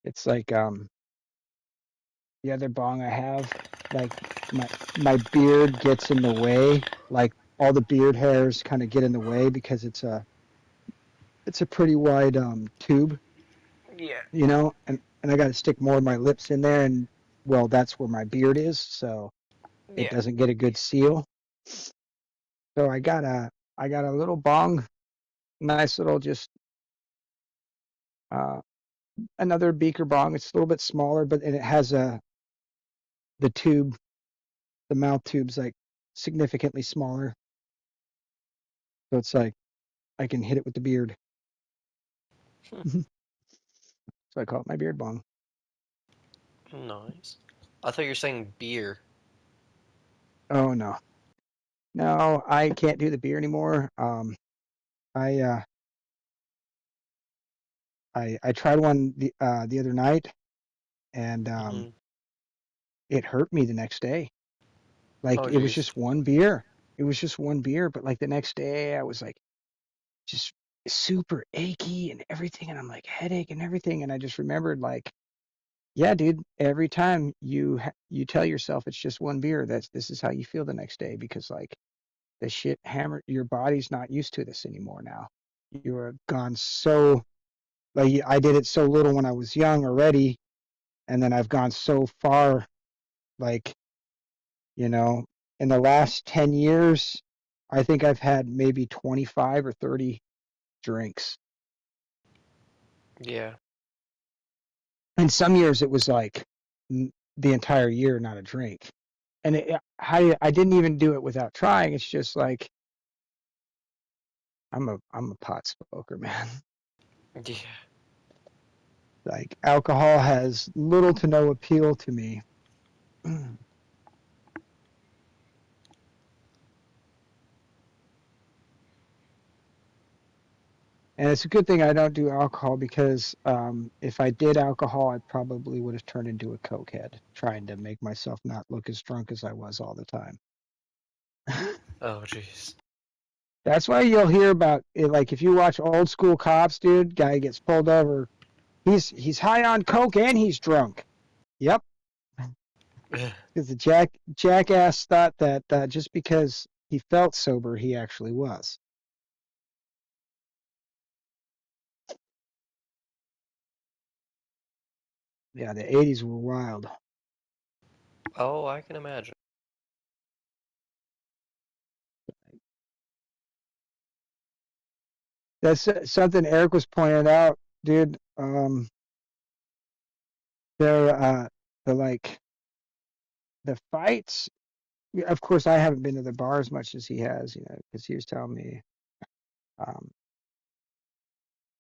It's like the other bong I have, like my my beard gets in the way, like all the beard hairs kind of get in the way because it's a pretty wide tube, Yeah. and I got to stick more of my lips in there, and well, that's where my beard is, so it Yeah. doesn't get a good seal. So I got a little bong, nice little, just uh another beaker bong. It's a little bit smaller, but and it has the tube, the mouth tube's like significantly smaller, so it's like I can hit it with the beard. So I call it my beard bong. Nice. I thought you were saying beer. Oh no, no, I can't do the beer anymore. I uh, I tried one the other night, and Hmm. it hurt me the next day. Like Oh it was jeez. just one beer. It was just one beer, but like the next day, I was like just super achy and everything, and I'm like headache and everything, and I just remembered like, yeah, dude, every time you tell yourself it's just one beer, this is how you feel the next day, because like the shit hammered, your body's not used to this anymore now. You are gone so, like, I did it so little when I was young already, and then I've gone so far, like, you know in the last 10 years, I think I've had maybe 25 or 30 drinks. Yeah. And some years it was like the entire year, not a drink. And I didn't even do it without trying. It's just like I'm a pot smoker, man. Yeah. Like alcohol has little to no appeal to me. And it's a good thing I don't do alcohol because if I did alcohol, I probably would have turned into a cokehead, trying to make myself not look as drunk as I was all the time. Oh, jeez. That's why you'll hear about it. Like if you watch old school cops, dude, guy gets pulled over. He's high on coke and he's drunk. Yep, because the jackass thought that just because he felt sober, he actually was. Yeah, the '80s were wild. Oh, I can imagine. That's something Eric was pointing out, dude. They're like the fights. Of course, I haven't been to the bar as much as he has, because he was telling me um,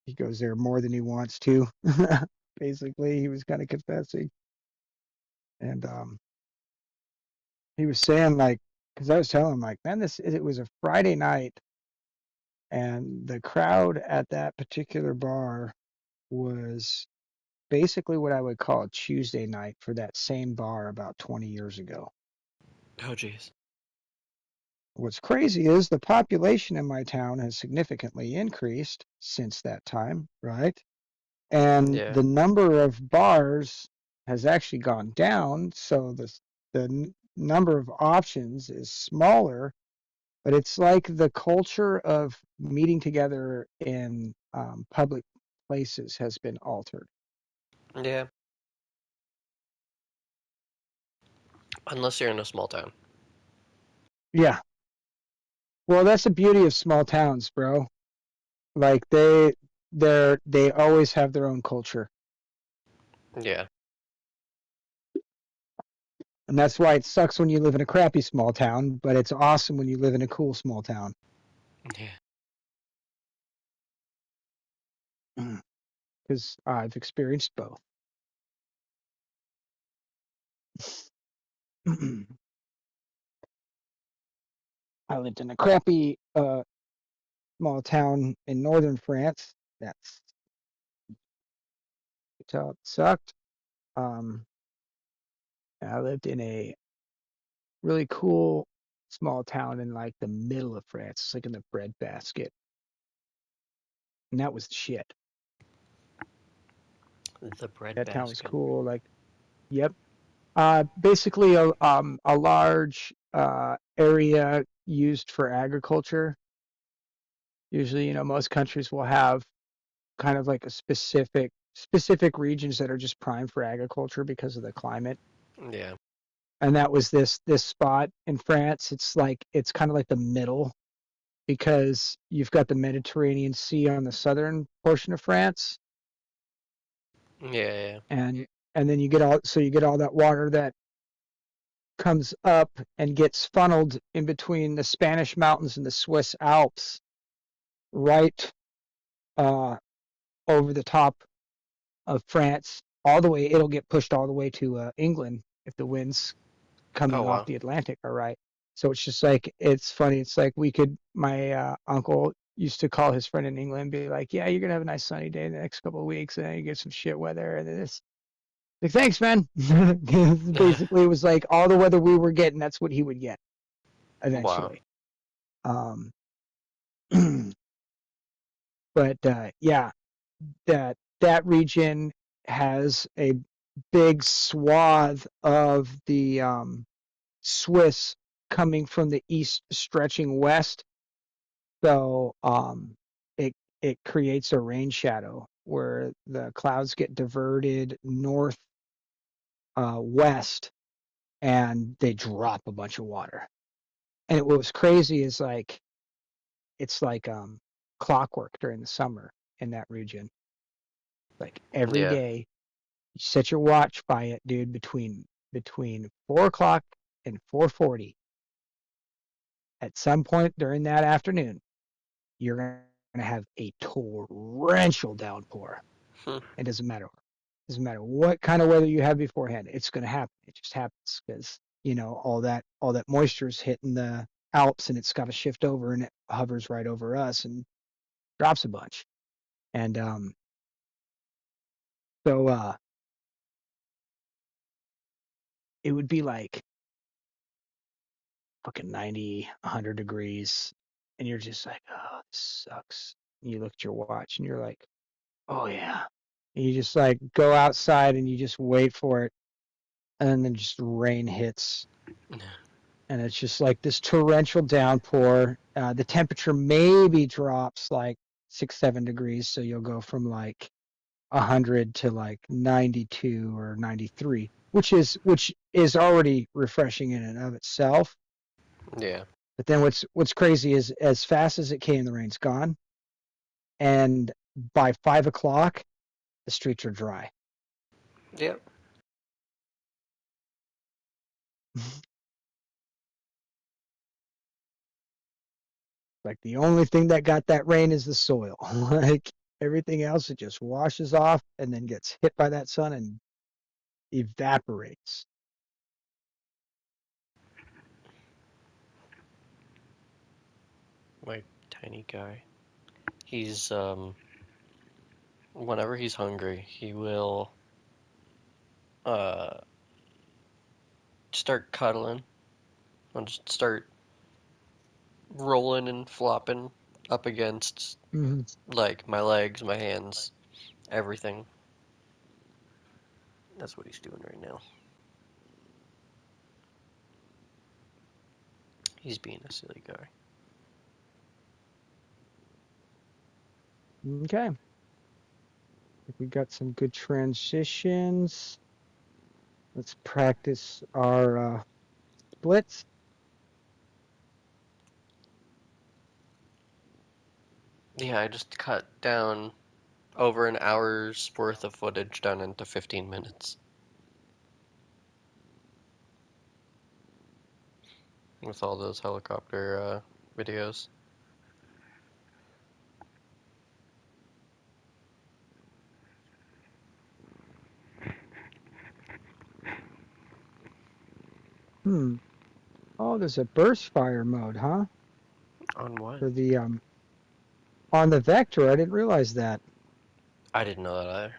he goes there more than he wants to. Basically, he was kind of confessing, and he was saying like, because I was telling him like, man, it was a Friday night, and the crowd at that particular bar was basically what I would call a Tuesday night for that same bar about 20 years ago. Oh, jeez. What's crazy is the population in my town has significantly increased since that time, right? And Yeah. the number of bars has actually gone down, so the number of options is smaller, but it's like the culture of meeting together in public places has been altered. Yeah. Unless you're in a small town. Yeah. Well, that's the beauty of small towns, bro. Like they always have their own culture. Yeah. And that's why it sucks when you live in a crappy small town, but it's awesome when you live in a cool small town. Yeah. Because I've experienced both. I lived in a crappy small town in northern France. That's how it sucked. Um, and I lived in a really cool small town in like the middle of France. It's like in the breadbasket. And that was the shit. The bread That town was basket. cool. Like, yep. Basically a large area used for agriculture. Usually, most countries will have kind of like a specific regions that are just prime for agriculture because of the climate. Yeah. And that was this spot in France. It's kind of like the middle because you've got the Mediterranean Sea on the southern portion of France, Yeah. Yeah. and then you get all that water that comes up and gets funneled in between the Spanish mountains and the Swiss Alps, right uh, over the top of France, all the way. It'll get pushed all the way to England if the winds Oh, coming off wow. the Atlantic are right. So it's just like it's funny. It's like my uncle used to call his friend in England and be like, "Yeah, you're gonna have a nice sunny day the next couple of weeks, and then you get some shit weather." And then this, like, thanks, man. Basically, it was like all the weather we were getting. That's what he would get Wow. eventually. Um, but yeah, that region has a big swath of the Swiss coming from the east stretching west. So it creates a rain shadow where the clouds get diverted north west and they drop a bunch of water. And what was crazy is like it's like clockwork during the summer in that region. Like every Yeah. day, you set your watch by it, dude. Between 4 o'clock and 4:40, at some point during that afternoon, you're gonna have a torrential downpour. Hmm. It doesn't matter. It doesn't matter what kind of weather you have beforehand. It's gonna happen. It just happens because all that moisture is hitting the Alps and it's got to shift over and it hovers right over us and drops a bunch. And so it would be like fucking 90, 100 degrees, and you're just like, oh, this sucks. And you look at your watch and you're like, oh yeah. And you just like go outside and you just wait for it, and then just rain hits, and it's just like this torrential downpour. The temperature maybe drops like 6, 7 degrees, so you'll go from like 100 to like 92 or 93, which is already refreshing in and of itself. Yeah. But then what's crazy is as fast as it came, the rain's gone, and by 5 o'clock, the streets are dry. Yep. Like the only thing that got that rain is the soil. Like everything else, it just washes off and then gets hit by that sun and evaporates. My tiny guy. He's whenever he's hungry, he will uh start cuddling and just start rolling and flopping up against Mm-hmm. like my legs, my hands, everything. That's what he's doing right now. He's being a silly guy. Okay. I think we got some good transitions. Let's practice our splits. Yeah, I just cut down over an hour's worth of footage down into 15 minutes with all those helicopter videos. Hmm. Oh, there's a burst fire mode, huh? On what? For the on the Vector. I didn't realize that. I didn't know that either.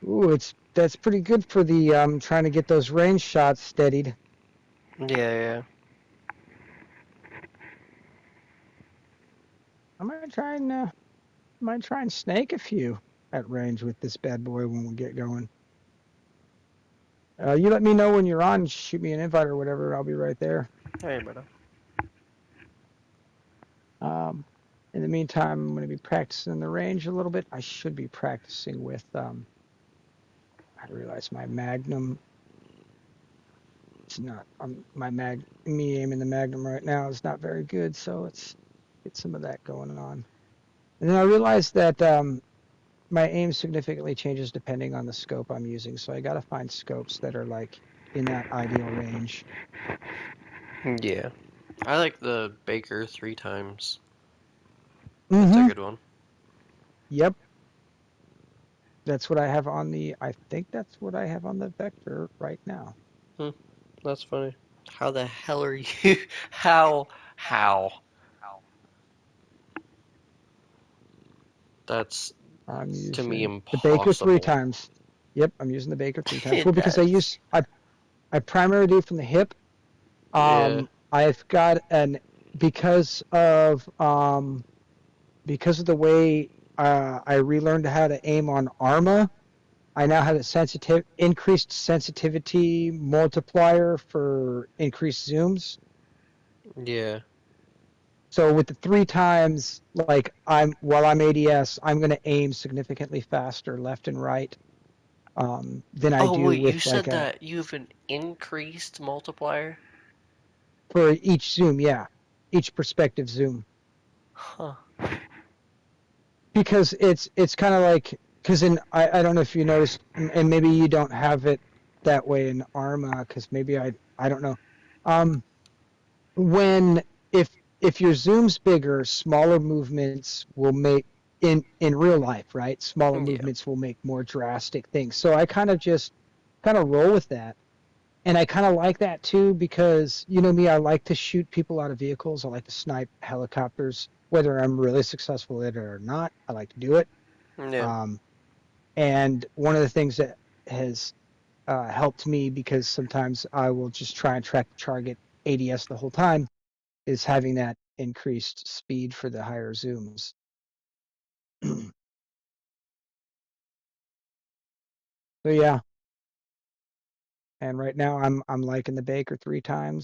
Ooh, that's pretty good for the trying to get those range shots steadied. Yeah, yeah. I might try and snake a few at range with this bad boy when we get going. You let me know when you're on. Shoot me an invite or whatever. I'll be right there. Hey, brother. Um, in the meantime, I'm going to be practicing the range a little bit. I should be practicing with. I realize my Magnum. It's not. Me aiming the Magnum right now is not very good. So let's get some of that going on. And then I realized that my aim significantly changes depending on the scope I'm using. So I got to find scopes that are like in that ideal range. Yeah. I like the Baker 3 times. That's a Mm-hmm. good one. Yep. That's what I have on the. I think that's what I have on the Vector right now. Hmm, that's funny. How the hell are you? How? How? That's I'm to me using the Baker three impossible. times. Yep, I'm using the Baker 3 times. Well, because That's I primarily do from the hip. yeah, I've got an because of the way I relearned how to aim on Arma. I now have a increased sensitivity multiplier for increased zooms. yeah. So with the 3 times, like while I'm ADS, I'm going to aim significantly faster left and right than I Oh do wait, you with like said a. that you have an increased multiplier? for each zoom, yeah, each perspective zoom. Huh. Because it's kind of like, because I don't know if you noticed, and maybe you don't have it that way in Arma, because maybe I don't know. When if your zoom's bigger, smaller movements will make in real life, right? Smaller Yeah. movements will make more drastic things. So I kind of just kind of roll with that. And I kind of like that too, because you know me, I like to shoot people out of vehicles. I like to snipe helicopters, whether I'm really successful at it or not. I like to do it. Yeah. Um, and one of the things that has helped me, because sometimes I will just try and track the target ADS the whole time, is having that increased speed for the higher zooms. So yeah. And right now I'm liking the Baker 3 times.